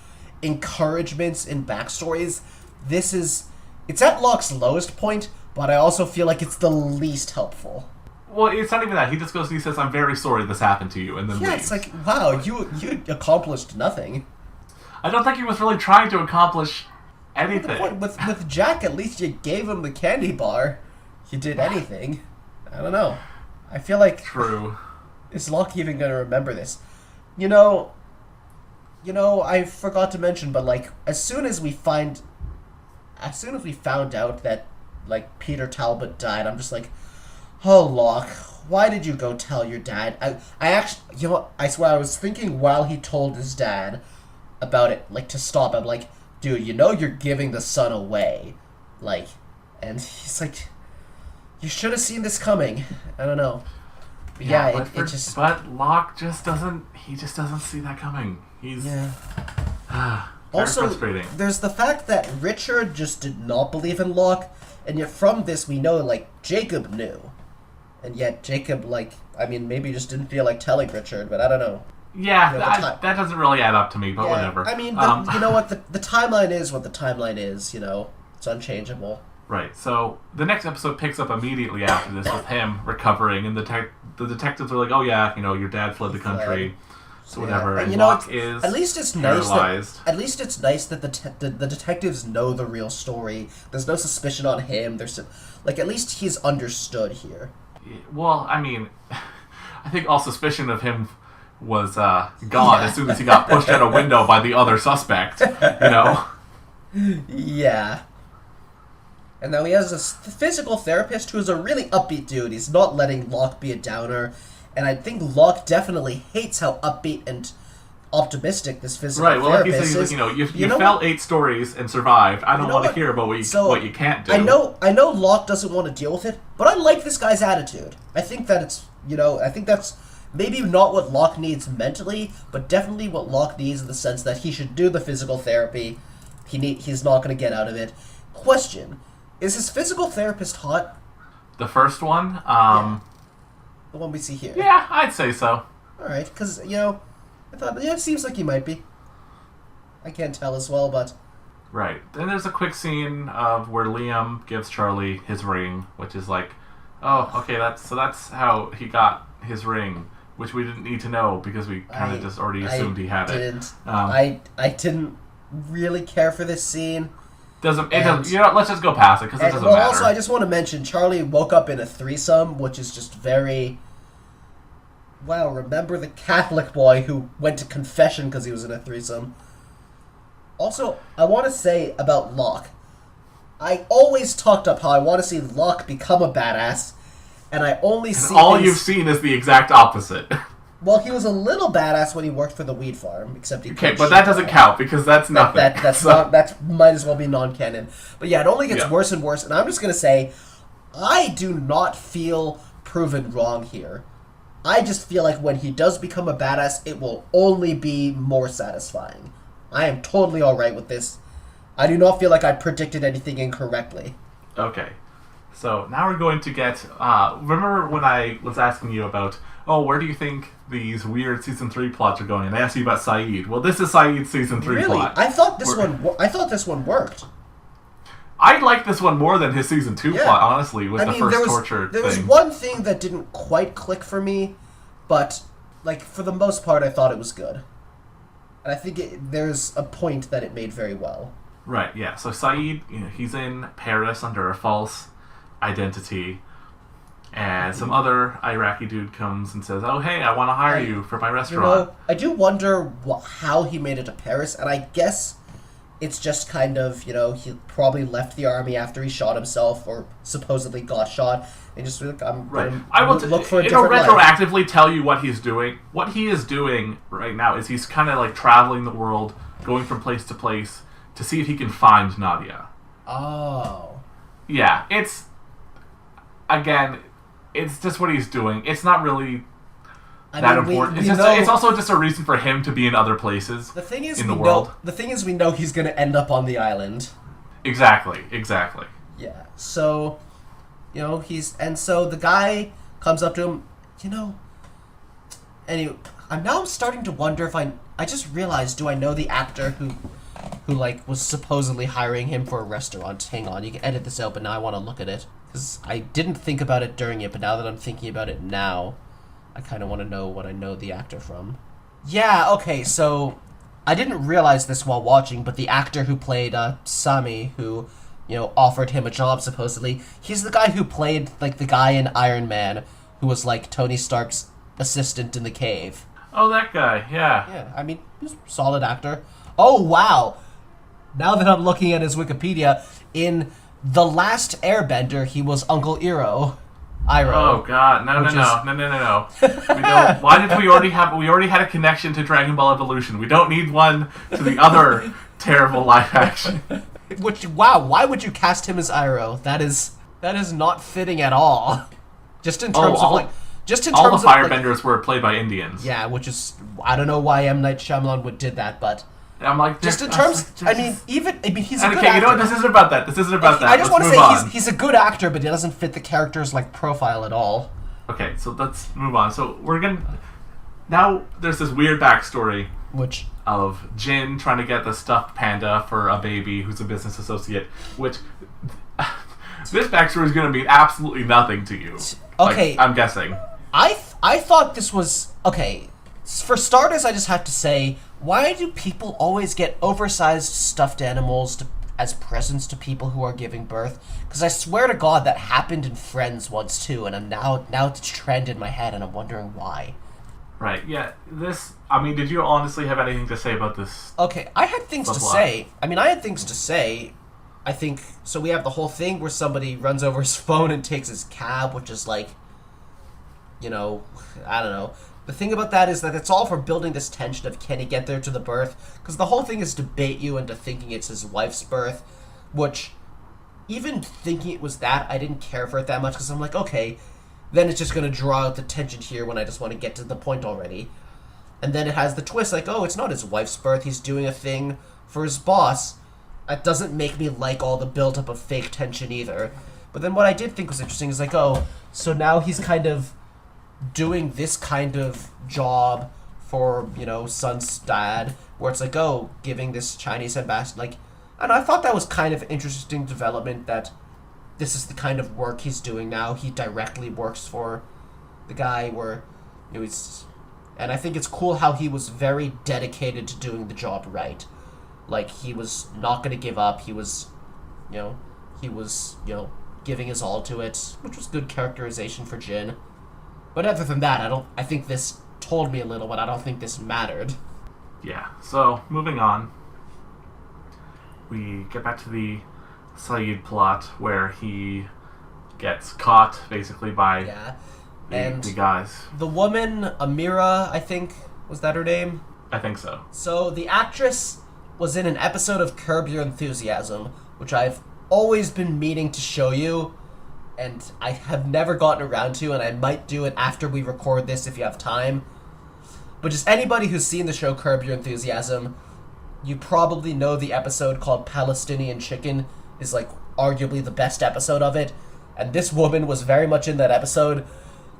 encouragements in backstories, it's at Locke's lowest point, but I also feel like it's the least helpful. Well, it's not even that. He just goes and he says, I'm very sorry this happened to you, and then leaves. It's like, wow, you accomplished nothing. I don't think he was really trying to accomplish anything. With Jack, at least you gave him the candy bar. You did anything. I don't know. I feel like... True. Is Locke even going to remember this? I forgot to mention, but, like, as soon as we found out that, like, Peter Talbot died, I'm just like, oh, Locke, why did you go tell your dad? I actually, I swear, I was thinking while he told his dad about it, like, to stop, I'm like, dude, you're giving the son away. Like, and he's like, you should have seen this coming. I don't know. But but Locke just doesn't see that coming. He's... Very Also, frustrating. there's the fact that Richard just did not believe in Locke, and yet from this we know, like, Jacob knew. And yet Jacob, like, I mean, maybe just didn't feel like telling Richard, but I don't know. Yeah, You know, that doesn't really add up to me, but whatever. I mean, you know what? The timeline is what the timeline is, you know? It's unchangeable. Right, so the next episode picks up immediately after this with him recovering, and the detectives are like, oh yeah, you know, your dad fled the country, so whatever, Yeah. and You know, Locke is at least it's paralyzed. At least it's nice that the detectives know the real story. There's no suspicion on him. Like, at least he's understood here. Well, I mean, I think all suspicion of him was gone as soon as he got pushed out a window by the other suspect, you know? Yeah. And now he has a physical therapist who is a really upbeat dude. He's not letting Locke be a downer. And I think Locke definitely hates how upbeat and optimistic this physical Right, well, like therapist you say, is. you know, you fell 8 stories and survived. I don't want to hear about what you can't do. I know Locke doesn't want to deal with it, but I like this guy's attitude. I think that it's, you know, I think that's maybe not what Locke needs mentally, but definitely what Locke needs in the sense that he should do the physical therapy. He's not going to get out of it. Question: is his physical therapist hot? The first one? Yeah. The one we see here. Yeah, I'd say so. Alright, because, you know, I thought, yeah, it seems like he might be. I can't tell as well, but... Right. Then there's a quick scene of where Liam gives Charlie his ring, which is like, oh, okay, that's how he got his ring, which we didn't need to know because we kind of just already assumed he had it. I didn't really care for this scene. Doesn't, you know, let's just go past it because it doesn't matter. Also, I just want to mention, Charlie woke up in a threesome, which is just very... Wow, remember the Catholic boy who went to confession because he was in a threesome. Also, I want to say about Locke. I always talked up how I want to see Locke become a badass, and I only see all you've seen is the exact opposite. Well, he was a little badass when he worked for the weed farm, except he... Okay, but that doesn't count, because that's nothing. That might as well be non-canon. But yeah, it only gets worse and worse, and I'm just going to say, I do not feel proven wrong here. I just feel like when he does become a badass, it will only be more satisfying. I am totally alright with this. I do not feel like I predicted anything incorrectly. Okay. So, now we're going to get... remember when I was asking you about... Oh, where do you think these weird Season 3 plots are going? And I asked you about Saeed. Well, this is Saeed's Season 3 plot. I thought this one worked. I like this one more than his Season 2 plot, honestly, with the first torture thing. There was one thing that didn't quite click for me, but, like, for the most part, I thought it was good. And I think there's a point that it made very well. Right, yeah. So Saeed, you know, he's in Paris under a false identity, and some other Iraqi dude comes and says, oh, hey, I want to hire you for my restaurant. You know, I do wonder how he made it to Paris, and I guess it's just kind of, you know, he probably left the army after he shot himself, or supposedly got shot, and just like, I'm going to look for a different life. It'll retroactively tell you what he's doing. What he is doing right now is he's kind of like traveling the world, going from place to place, to see if he can find Nadia. Oh. Yeah, it's... Again... It's just what he's doing. It's not really that important. It's also just a reason for him to be in other places in the world. The thing is, we know he's going to end up on the island. Exactly. Yeah. So, you know, so the guy comes up to him, you know, and I'm starting to wonder if I just realized, do I know the actor who like was supposedly hiring him for a restaurant? Hang on, you can edit this out, but now I want to look at it. Because I didn't think about it during it, but now that I'm thinking about it now, I kind of want to know what I know the actor from. Yeah, okay, so I didn't realize this while watching, but the actor who played Sami, who, you know, offered him a job supposedly, he's the guy who played, like, the guy in Iron Man, who was, like, Tony Stark's assistant in the cave. Oh, that guy, yeah. Yeah, I mean, he's a solid actor. Oh, wow! Now that I'm looking at his Wikipedia, in The Last Airbender, he was Uncle Iroh. Oh God! No! We don't. Why did we already have? We already had a connection to Dragon Ball Evolution. We don't need one to the other terrible live action. Why would you cast him as Iroh? That is not fitting at all. Just in terms of all the firebenders were played by Indians. Yeah, which is, I don't know why M. Night Shyamalan did that, but I'm like, just in terms, he's a good okay, actor. you know what? This isn't about that. I just want to say he's a good actor, but he doesn't fit the character's like profile at all. Okay, so let's move on. So now there's this weird backstory of Jin trying to get the stuffed panda for a baby who's a business associate, which this backstory is going to mean absolutely nothing to you. Okay, I'm guessing. I thought this was okay. For starters, I just have to say, why do people always get oversized stuffed animals as presents to people who are giving birth? Because I swear to God that happened in Friends once too, and now it's a trend in my head, and I'm wondering why. Right, yeah. Did you honestly have anything to say about this? Okay, I had things to say. I think, so we have the whole thing where somebody runs over his phone and takes his cab, which is like, I don't know. The thing about that is that it's all for building this tension of can he get there to the birth? Because the whole thing is to bait you into thinking it's his wife's birth, which, even thinking it was that, I didn't care for it that much, because I'm like, okay, then it's just going to draw out the tension here when I just want to get to the point already. And then it has the twist, like, oh, it's not his wife's birth, he's doing a thing for his boss. That doesn't make me like all the build-up of fake tension either. But then what I did think was interesting is like, oh, so now he's kind of doing this kind of job for, Sun's dad, where it's like, oh, giving this Chinese ambassador, like, and I thought that was kind of interesting development, that this is the kind of work he's doing now. He directly works for the guy where, and I think it's cool how he was very dedicated to doing the job right. Like, he was not going to give up. He was, giving his all to it, which was good characterization for Jin. But other than that, I think this told me a little, but I don't think this mattered. Yeah, so moving on, we get back to the Saeed plot where he gets caught basically by the guys. The woman, Amira, I think, was that her name? I think so. So the actress was in an episode of Curb Your Enthusiasm, which I've always been meaning to show you, and I have never gotten around to, and I might do it after we record this if you have time. But just anybody who's seen the show Curb Your Enthusiasm, you probably know the episode called Palestinian Chicken is like arguably the best episode of it, and this woman was very much in that episode,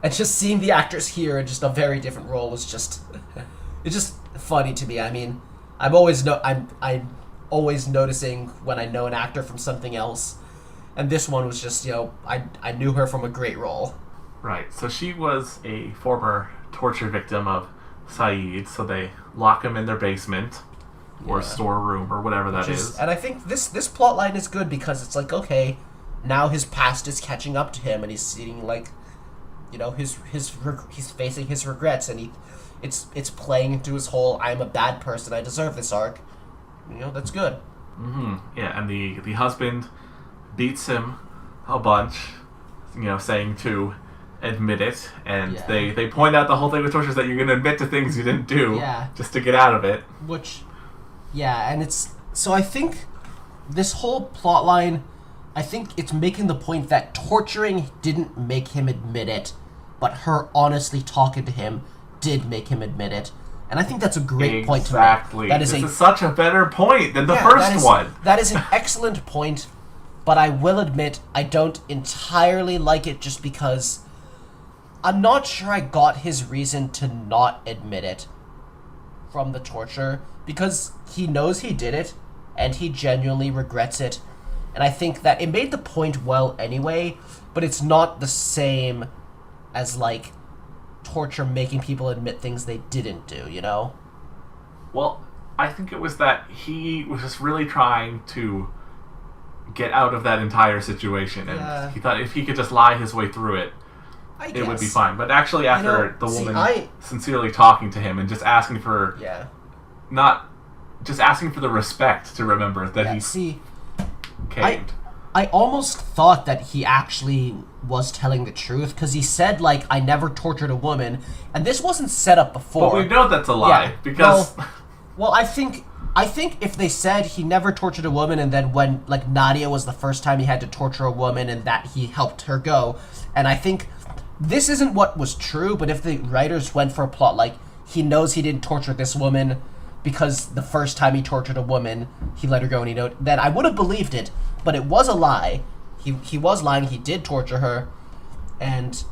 and just seeing the actress here in just a very different role was just it's just funny to me. I mean, I'm always noticing when I know an actor from something else, and this one was just, I knew her from a great role. Right, so she was a former torture victim of Saeed, so they lock him in their basement or storeroom or whatever that is. And I think this plot line is good because it's like, okay, now his past is catching up to him, and he's seeing like, he's facing his regrets, and it's playing into his whole I'm a bad person, I deserve this arc. That's good. Mm-hmm. Yeah, and the husband beats him a bunch, saying to admit it, and they point out the whole thing with torture is that you're going to admit to things you didn't do just to get out of it. And so I think this whole plot line, I think it's making the point that torturing didn't make him admit it, but her honestly talking to him did make him admit it. And I think that's a great point to make. Exactly. This is such a better point than the first one. That is an excellent point, but I will admit I don't entirely like it just because I'm not sure I got his reason to not admit it from the torture, because he knows he did it, and he genuinely regrets it. And I think that it made the point well anyway, but it's not the same as, like, torture making people admit things they didn't do, Well, I think it was that he was just really trying to get out of that entire situation, and he thought if he could just lie his way through it, it would be fine. But actually, after the woman sincerely talking to him and just asking for asking for the respect to remember that he caved. I almost thought that he actually was telling the truth, because he said, like, I never tortured a woman, and this wasn't set up before. But we know that's a lie, because... Well, I think if they said he never tortured a woman, and then when, like, Nadia was the first time he had to torture a woman, and that he helped her go, and I think this isn't what was true, but if the writers went for a plot, like, he knows he didn't torture this woman, because the first time he tortured a woman, he let her go, and he know then I would have believed it, but it was a lie. He was lying. He did torture her, and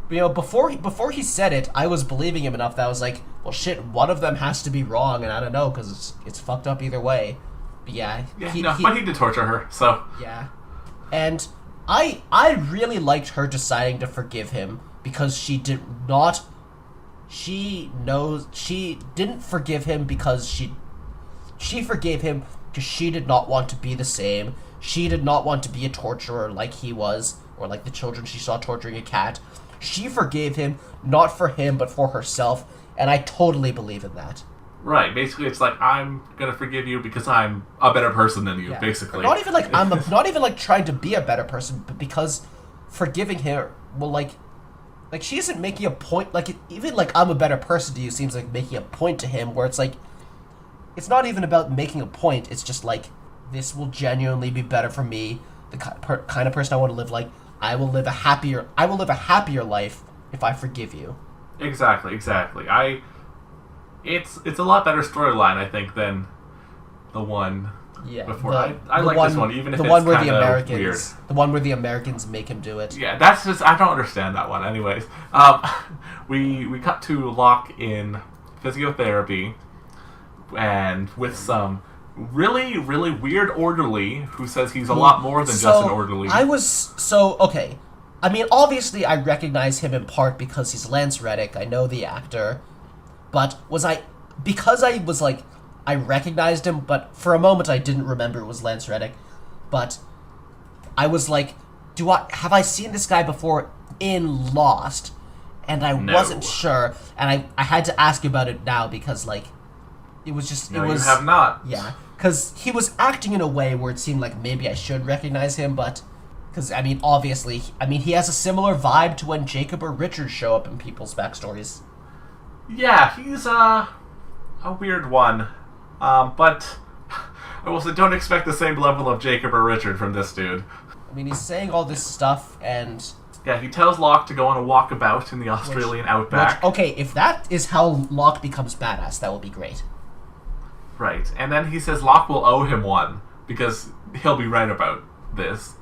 before he said it, I was believing him enough that I was like, well, shit, one of them has to be wrong, and I don't know because it's fucked up either way. But but he did torture her, so yeah, and I really liked her deciding to forgive him because she didn't forgive him because she forgave him because she did not want to be the same. She did not want to be a torturer like he was, or like the children she saw torturing a cat. She forgave him, not for him, but for herself, and I totally believe in that. Right, basically it's like, I'm gonna forgive you because I'm a better person than you, basically. Not even like not even like trying to be a better person, but because forgiving her will like she isn't making a point, like even like I'm a better person to you seems like making a point to him, where it's like, it's not even about making a point, it's just like, this will genuinely be better for me, the kind of person I want to live like. I will live a happier life if I forgive you. Exactly. It's a lot better storyline, I think, than the one before. I like this one, even if it's kind of weird. The one where the Americans make him do it. Yeah, that's just, I don't understand that one. Anyways, we cut to Locke in physiotherapy, and with some really, really weird orderly who says he's a lot more than just an orderly. Okay. I mean, obviously I recognize him in part because he's Lance Reddick. I know the actor. But I recognized him, but for a moment I didn't remember it was Lance Reddick. But I was like, have I seen this guy before in Lost? And I wasn't sure, and I had to ask you about it now because, like, it was just... No, you have not. Yeah. Because he was acting in a way where it seemed like maybe I should recognize him, but... Because, I mean, obviously... I mean, he has a similar vibe to when Jacob or Richard show up in people's backstories. Yeah, he's a weird one. But... I will say, don't expect the same level of Jacob or Richard from this dude. I mean, he's saying all this stuff, and... Yeah, he tells Locke to go on a walkabout in the Australian outback. Okay, if that is how Locke becomes badass, that will be great. Right, and then he says Locke will owe him one, because he'll be right about this.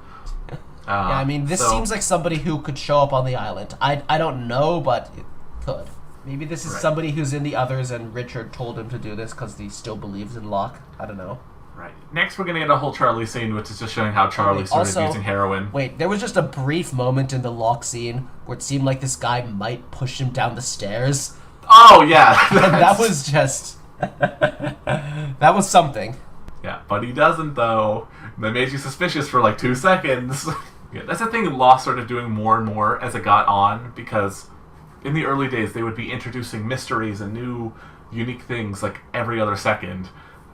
Yeah, I mean, this seems like somebody who could show up on the island. I don't know, but it could. Maybe this is somebody who's in the others, and Richard told him to do this because he still believes in Locke. I don't know. Right. Next, we're going to get a whole Charlie scene, which is just showing how Charlie started using heroin. Wait, there was just a brief moment in the Locke scene where it seemed like this guy might push him down the stairs. Oh, yeah. And that was just... that was something. Yeah, but he doesn't, though. That made you suspicious for like 2 seconds. Yeah, that's the thing Lost started doing more and more as it got on, because in the early days they would be introducing mysteries and new, unique things like every other second.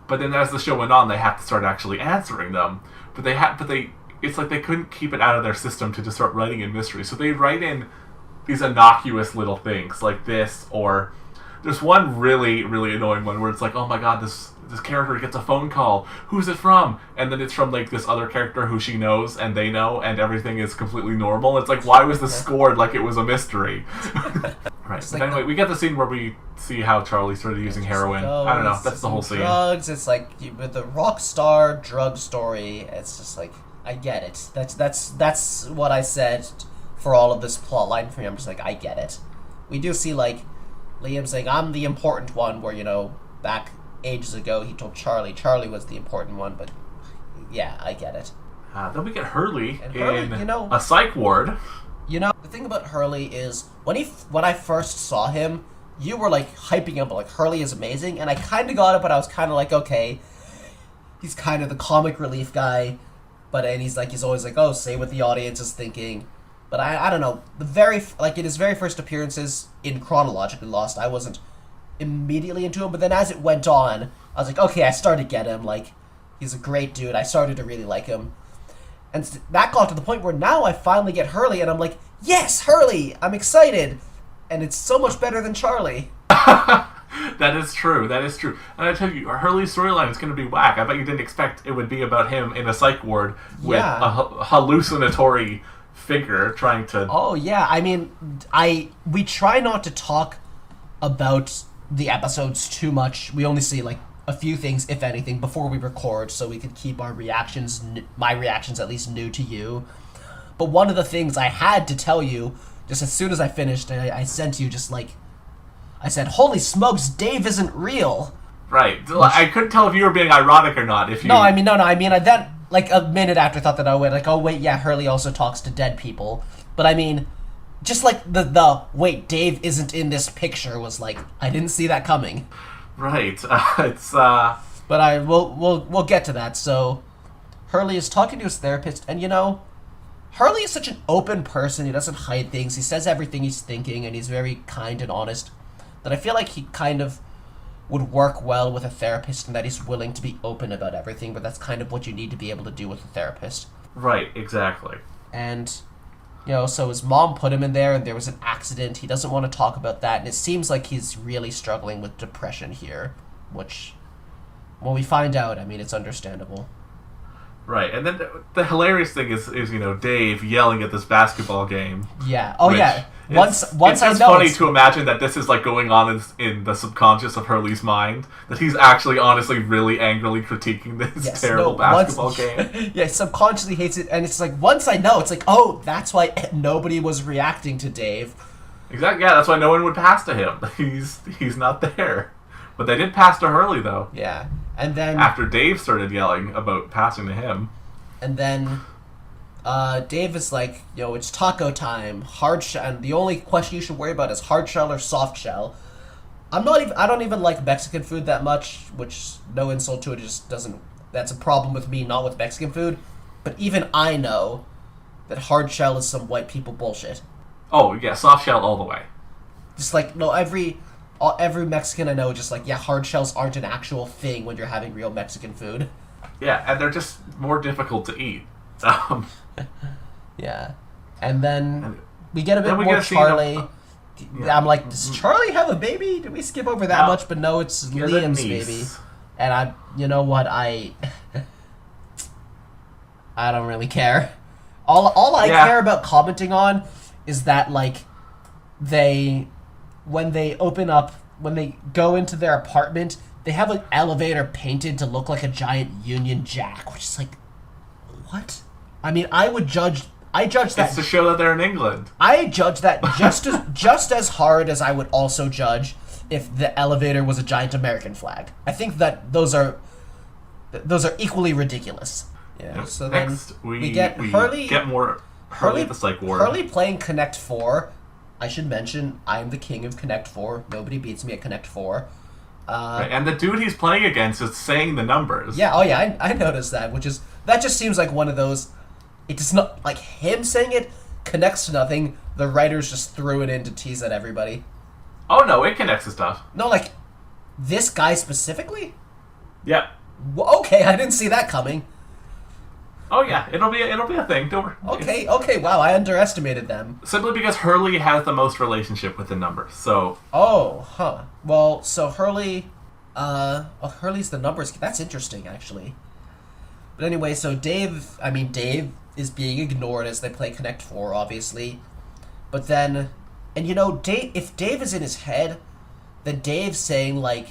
But then as the show went on, they had to start actually answering them. It's like they couldn't keep it out of their system to just start writing in mysteries. So they write in these innocuous little things like this, or there's one really, really annoying one where it's like, oh my god, this character gets a phone call. Who's it from? And then it's from like this other character who she knows and they know, and everything is completely normal. It's like, why was this scored like it was a mystery? Right. But anyway, we get the scene where we see how Charlie started using heroin. I don't know. That's the whole scene. Drugs. It's like with the rock star drug story. It's just like, I get it. That's what I said for all of this plot line for me. I'm just like, I get it. We do see like Liam saying, I'm the important one, where, back ages ago he told Charlie was the important one, but yeah, I get it. Then we get Hurley in a psych ward. The thing about Hurley is, when I first saw him, you were like hyping him, like, Hurley is amazing, and I kind of got it, but I was kind of like, okay, he's kind of the comic relief guy, and he's always like, oh, say what the audience is thinking. But I don't know, in his very first appearances in Chronologically Lost, I wasn't immediately into him, but then as it went on, I was like, okay, I started to get him, like, he's a great dude, I started to really like him. And that got to the point where now I finally get Hurley, and I'm like, yes, Hurley! I'm excited! And it's so much better than Charlie. That is true. And I tell you, Hurley's storyline is going to be whack. I bet you didn't expect it would be about him in a psych ward with a hallucinatory figure trying to... Oh, yeah. I mean, we try not to talk about the episodes too much. We only see like a few things, if anything, before we record, so we could keep our reactions, my reactions at least, new to you. But one of the things I had to tell you, just as soon as I finished, I sent you just like, I said, "Holy smokes, Dave isn't real." Right. I couldn't tell if you were being ironic or not. If you... No, I mean, I then, like, a minute after, thought that I went, like, oh, wait, yeah, Hurley also talks to dead people. But, I mean, just, like, the wait, Dave isn't in this picture was, like, I didn't see that coming. Right. But we'll get to that. So, Hurley is talking to his therapist, and, Hurley is such an open person. He doesn't hide things. He says everything he's thinking, and he's very kind and honest. That I feel like he kind of would work well with a therapist, and that he's willing to be open about everything, but that's kind of what you need to be able to do with a therapist. Right, exactly. And, so his mom put him in there, and there was an accident. He doesn't want to talk about that, and it seems like he's really struggling with depression here, which, when we find out, I mean, it's understandable. Right, and then the hilarious thing is Dave yelling at this basketball game. Yeah. Oh, yeah. Once it's I know, funny to imagine that this is like going on in the subconscious of Hurley's mind, that he's actually honestly really angrily critiquing this terrible basketball game. Yeah, subconsciously hates it, and it's like once I know, it's like, oh, that's why nobody was reacting to Dave. Exactly. Yeah, that's why no one would pass to him. He's not there, but they did pass to Hurley though. Yeah, and then after Dave started yelling about passing to him, and then. Dave is like, it's taco time, hard shell, and the only question you should worry about is hard shell or soft shell. I don't even like Mexican food that much, which, no insult to it, just doesn't, that's a problem with me, not with Mexican food, but even I know that hard shell is some white people bullshit. Oh, yeah, soft shell all the way. Just like, no, every Mexican I know just like, yeah, hard shells aren't an actual thing when you're having real Mexican food. Yeah, and they're just more difficult to eat. Yeah, and then we get a bit more Charlie. Yeah. I'm like, does Charlie have a baby? Did we skip over that much? But no, it's Liam's baby. And you know what? I don't really care. All I care about commenting on is that like when they go into their apartment, they have an elevator painted to look like a giant Union Jack, which is like, what? I mean, I judge that. It's to show that they're in England. I judge that just as hard as I would also judge if the elevator was a giant American flag. I think that those are equally ridiculous. Yeah. So next, then we get Hurley. Get more Hurley the psych ward. Hurley playing Connect 4. I should mention, I'm the king of Connect 4. Nobody beats me at Connect 4. Right, and the dude he's playing against is saying the numbers. Yeah. Oh yeah. I noticed that, that just seems like one of those. It does not, like, him saying it connects to nothing. The writers just threw it in to tease at everybody. Oh, no, it connects to stuff. No, like, this guy specifically? Yep. Well, okay, I didn't see that coming. Oh, yeah, it'll be a thing. Don't worry. Okay, wow, I underestimated them. Simply because Hurley has the most relationship with the numbers, so... Oh, huh. Well, so Hurley's the numbers. That's interesting, actually. But anyway, so Dave is being ignored as they play Connect 4, obviously. But then, and if Dave is in his head, then Dave's saying, like,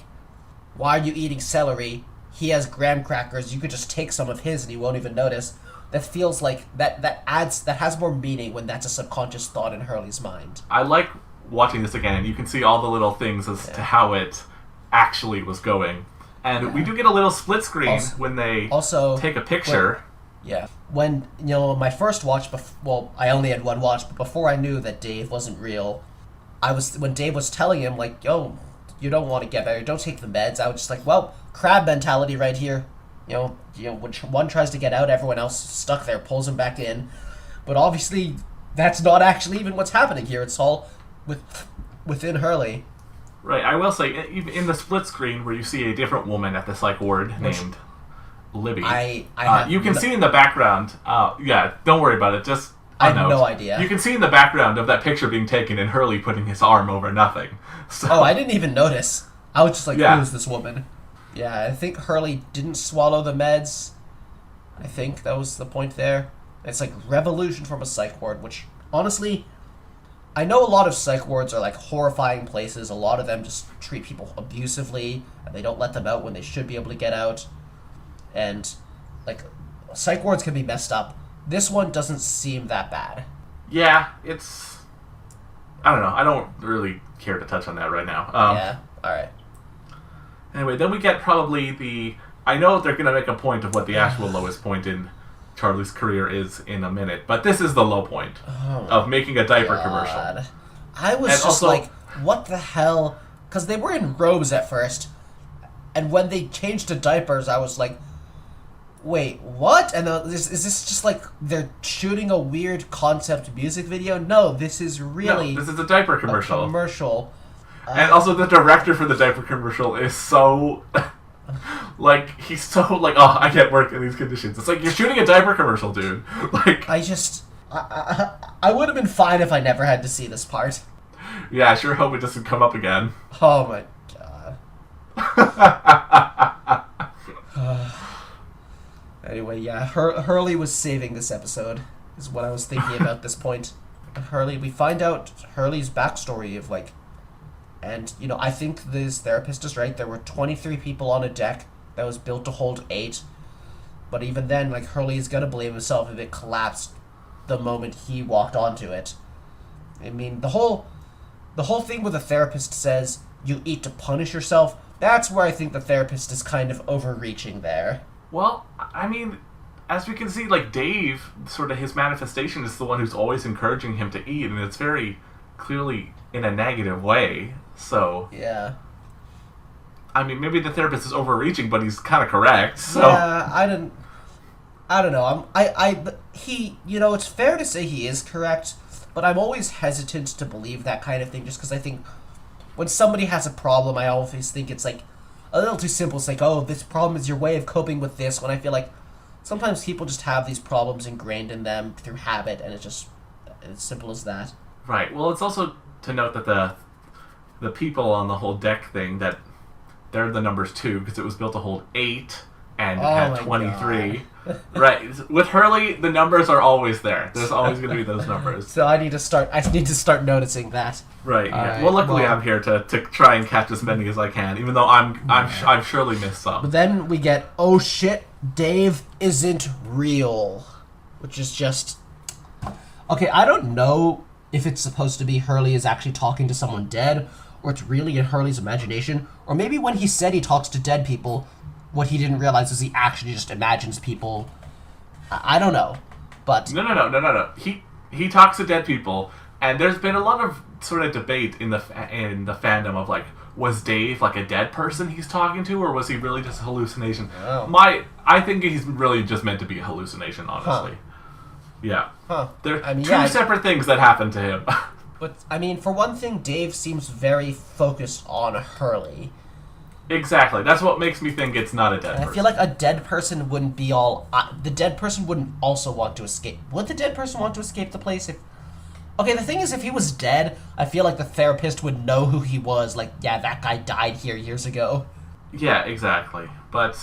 why are you eating celery? He has graham crackers, you could just take some of his and he won't even notice. That feels like, that has more meaning when that's a subconscious thought in Hurley's mind. I like watching this again, and you can see all the little things as to how it actually was going. And we do get a little split screen when they take a picture. When, my first watch, I only had one watch, but before I knew that Dave wasn't real, when Dave was telling him, like, yo, you don't want to get better, don't take the meds, I was just like, well, crab mentality right here. When one tries to get out, everyone else stuck there pulls him back in. But obviously, that's not actually even what's happening here. It's all within Hurley. Right, I will say, in the split screen where you see a different woman at the psych ward named Libby, you can see in the background, don't worry about it, just I have no idea. You can see in the background of that picture being taken and Hurley putting his arm over nothing. So, I didn't even notice. I was just like, who is this woman? Yeah, I think Hurley didn't swallow the meds. I think that was the point there. It's like revolution from a psych ward, which, honestly, I know a lot of psych wards are like horrifying places. A lot of them just treat people abusively, and they don't let them out when they should be able to get out. And like, psych wards can be messed up. This one doesn't seem that bad. Yeah, it's... I don't know. I don't really care to touch on that right now. Yeah, alright. Anyway, then we get probably the... I know they're going to make a point of what the actual lowest point in Charlie's career is in a minute, but this is the low point of making a diaper commercial. I was just also, like, what the hell? Because they were in robes at first, and when they changed to diapers, I was like, wait, what? And is this just like they're shooting a weird concept music video? No, this is really... No, this is a diaper commercial. A commercial. And also the director for the diaper commercial is so... like, he's so like, oh, I can't work in these conditions. It's like, you're shooting a diaper commercial, dude. Like, I would have been fine if I never had to see this part. Yeah, I sure hope it doesn't come up again. Oh my god. Anyway, yeah, Hurley was saving this episode, is what I was thinking about at this point. Hurley, we find out Hurley's backstory of, like, and, you know, I think this therapist is right. There were 23 people on a deck that was built to hold 8. But even then, like, Hurley is going to blame himself if it collapsed the moment he walked onto it. I mean, the whole thing where the therapist says, you eat to punish yourself, that's where I think the therapist is kind of overreaching there. Well, I mean, as we can see, like, Dave, sort of his manifestation is the one who's always encouraging him to eat, and it's very clearly in a negative way. So yeah, I mean, maybe the therapist is overreaching, but he's kind of correct. So yeah, I don't know. He, you know, it's fair to say he is correct, but I'm always hesitant to believe that kind of thing, just because I think when somebody has a problem, I always think it's like a little too simple. It's like, oh, this problem is your way of coping with this. When I feel like sometimes people just have these problems ingrained in them through habit, and it's just as simple as that. Right. Well, it's also to note that the people on the whole deck thing, that they're the numbers 2 because it was built to hold 8 and had 23. Right. With Hurley, the numbers are always there. There's always going to be those numbers. So I need to start noticing that. Right. Yeah. Right. Well, luckily I'm here to try and catch as many as I can, even though I've surely missed some. But then we get, oh shit, Dave isn't real, which is just okay. I don't know if it's supposed to be Hurley is actually talking to someone dead, or it's really in Hurley's imagination, or maybe when he said he talks to dead people, what he didn't realize is he actually just imagines people. I don't know, but no. He talks to dead people, and there's been a lot of sort of debate in the fandom of, like, was Dave like a dead person he's talking to, or was he really just a hallucination? Oh. I think he's really just meant to be a hallucination, honestly. Huh. Yeah. Huh. There are two separate things that happen to him. But, I mean, for one thing, Dave seems very focused on Hurley. Exactly. That's what makes me think it's not a dead person. I feel like a dead person wouldn't be all... the dead person wouldn't also want to escape. Would the dead person want to escape the place if... Okay, the thing is, if he was dead, I feel like the therapist would know who he was. Like, yeah, that guy died here years ago. Yeah, exactly. But...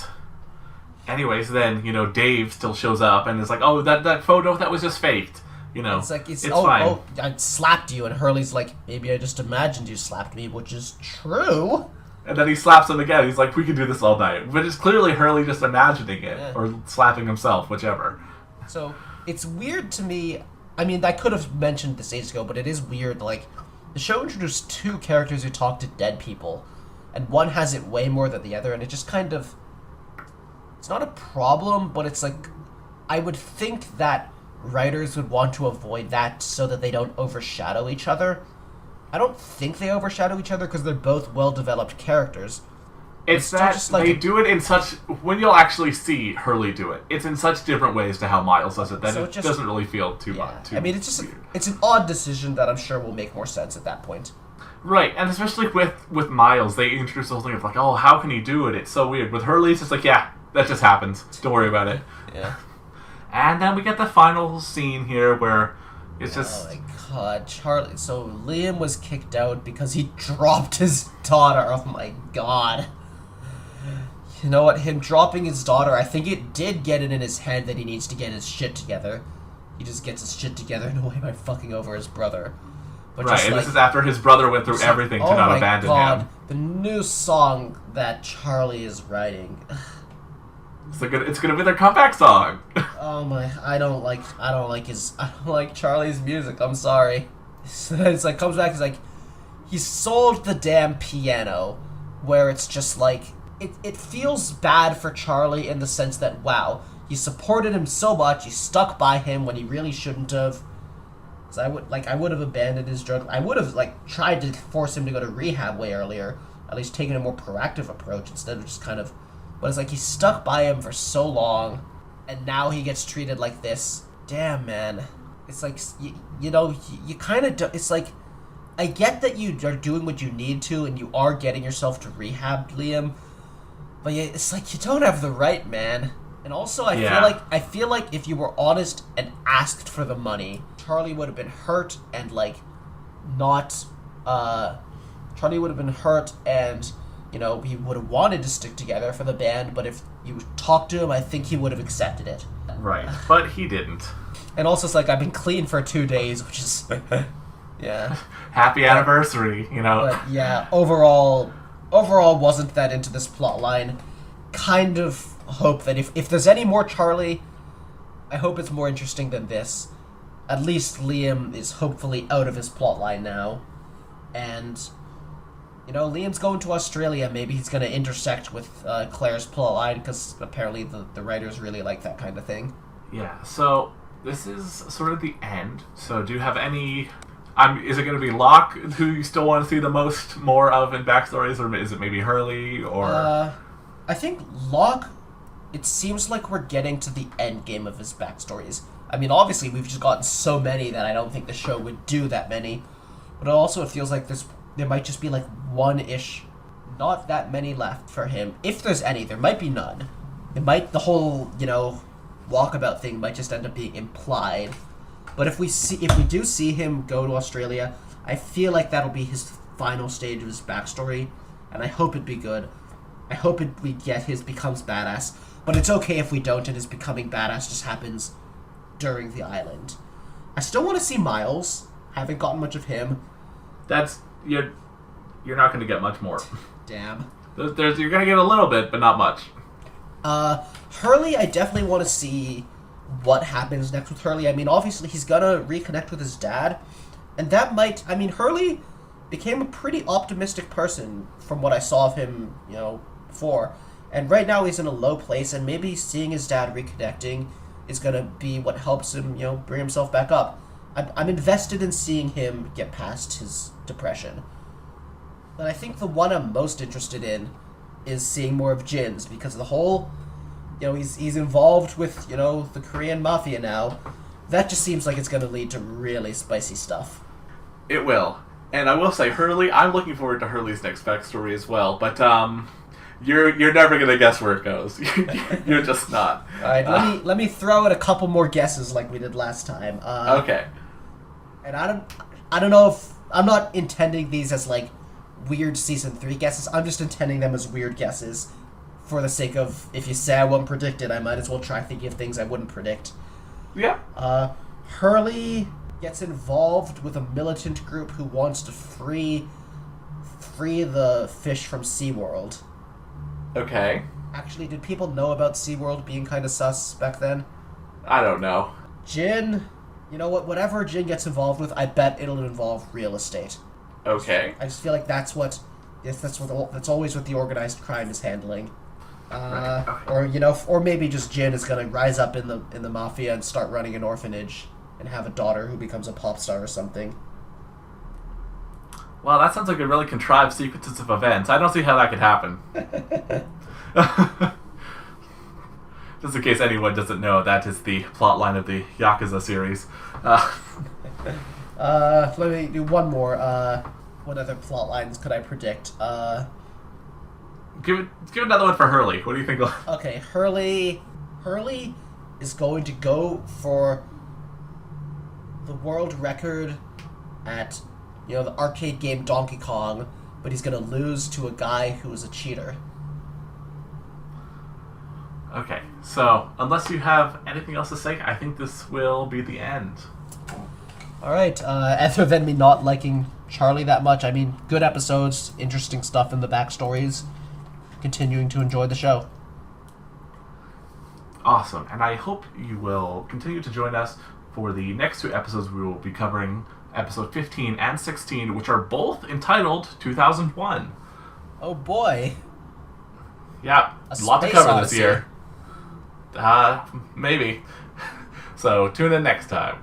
anyways, then, you know, Dave still shows up and is like, oh, that photo, that was just faked. You know, it's like, it's fine. Oh, I slapped you, and Hurley's like, maybe I just imagined you slapped me, which is true. And then he slaps him again. He's like, we can do this all night. But it's clearly Hurley just imagining it, or slapping himself, whichever. So, it's weird to me. I mean, I could have mentioned this ages ago, but it is weird. Like, the show introduced 2 characters who talk to dead people, and one has it way more than the other, and it just kind of... It's not a problem, but it's like... I would think that writers would want to avoid that so that they don't overshadow each other. I don't think they overshadow each other because they're both well-developed characters. It's that just like they do it in such... When you'll actually see Hurley do it, it's in such different ways to how Miles does it that it just doesn't really feel too much. I mean, it's just... It's an odd decision that I'm sure will make more sense at that point. Right, and especially with Miles, they introduce the whole thing of like, oh, how can he do it? It's so weird. With Hurley, it's just like, yeah, that just happens. Don't worry about it. Yeah. And then we get the final scene here where it's just... Oh my god, Charlie. So Liam was kicked out because he dropped his daughter. Oh my god. You know what? Him dropping his daughter, I think it did get it in his head that he needs to get his shit together. He just gets his shit together in a way by fucking over his brother. But right, and this is after his brother went through everything to not abandon him. The new song that Charlie is writing. It's gonna be their comeback song. Oh my! I don't like Charlie's music. I'm sorry. It's like comes back. It's like he sold the damn piano, where it's just like it feels bad for Charlie in the sense that wow, he supported him so much, he stuck by him when he really shouldn't have. Cause I would have abandoned his drug. I would have tried to force him to go to rehab way earlier. At least taken a more proactive approach instead of just kind of. But it's like he stuck by him for so long, and now he gets treated like this. Damn, man. It's like, you kind of do, it's like, I get that you are doing what you need to, and you are getting yourself to rehab, Liam, but it's like, you don't have the right, man. And also, I feel like if you were honest and asked for the money, Charlie would have been hurt and, Charlie would have been hurt and... he would have wanted to stick together for the band, but if you talked to him, I think he would have accepted it. Right, but he didn't. And also, it's like, I've been clean for 2 days, which is... yeah. Happy anniversary, But, yeah, overall wasn't that into this plot line. Kind of hope that if there's any more Charlie, I hope it's more interesting than this. At least Liam is hopefully out of his plot line now. And... Liam's going to Australia. Maybe he's going to intersect with Claire's plotline because apparently the writers really like that kind of thing. Yeah, so this is sort of the end. So do you have any... is it going to be Locke who you still want to see the more of in backstories, or is it maybe Hurley, or... I think Locke, it seems like we're getting to the end game of his backstories. I mean, obviously we've just gotten so many that I don't think the show would do that many. But also it feels like there might just be one-ish, not that many left for him. If there's any, there might be none. The whole, walkabout thing might just end up being implied. But if we do see him go to Australia, I feel like that'll be his final stage of his backstory, and I hope it'd be good. I hope we get his becomes badass, but it's okay if we don't and his becoming badass just happens during the island. I still want to see Miles. Haven't gotten much of him. You're not going to get much more. Damn. You're going to get a little bit, but not much. Hurley, I definitely want to see what happens next with Hurley. I mean, obviously, he's going to reconnect with his dad, and that might... I mean, Hurley became a pretty optimistic person from what I saw of him, before. And right now, he's in a low place, and maybe seeing his dad reconnecting is going to be what helps him, bring himself back up. I'm invested in seeing him get past his depression. But I think the one I'm most interested in is seeing more of Jin's, because the whole, he's involved with, the Korean mafia now. That just seems like it's going to lead to really spicy stuff. It will. And I will say, Hurley, I'm looking forward to Hurley's next backstory as well, but you're never going to guess where it goes. You're just not. All right, let me throw in a couple more guesses like we did last time. Okay. And I don't know if... I'm not intending these as, weird Season 3 guesses. I'm just intending them as weird guesses for the sake of, if you say I won't predict it, I might as well try thinking of things I wouldn't predict. Yeah. Hurley gets involved with a militant group who wants to free the fish from SeaWorld. Okay. Actually, did people know about SeaWorld being kind of sus back then? I don't know. Jin... whatever Jin gets involved with, I bet it'll involve real estate. Okay. I just feel like that's always what the organized crime is handling. Right. Okay. Or maybe just Jin is gonna rise up in the mafia and start running an orphanage and have a daughter who becomes a pop star or something. Well, that sounds like a really contrived sequences of events. I don't see how that could happen. Just in case anyone doesn't know, that is the plotline of the Yakuza series. Let me do one more. What other plot lines could I predict? Give another one for Hurley. What do you think? Okay, Hurley is going to go for the world record at, the arcade game Donkey Kong, but he's going to lose to a guy who is a cheater. Okay, so unless you have anything else to say, I think this will be the end. All right. Other than me not liking Charlie that much, I mean, good episodes, interesting stuff in the backstories. Continuing to enjoy the show. Awesome, and I hope you will continue to join us for the next two episodes. We will be covering episode 15 and 16, which are both entitled 2001. Oh boy. Yeah, a lot to space cover odyssey. this year. Maybe. So tune in next time.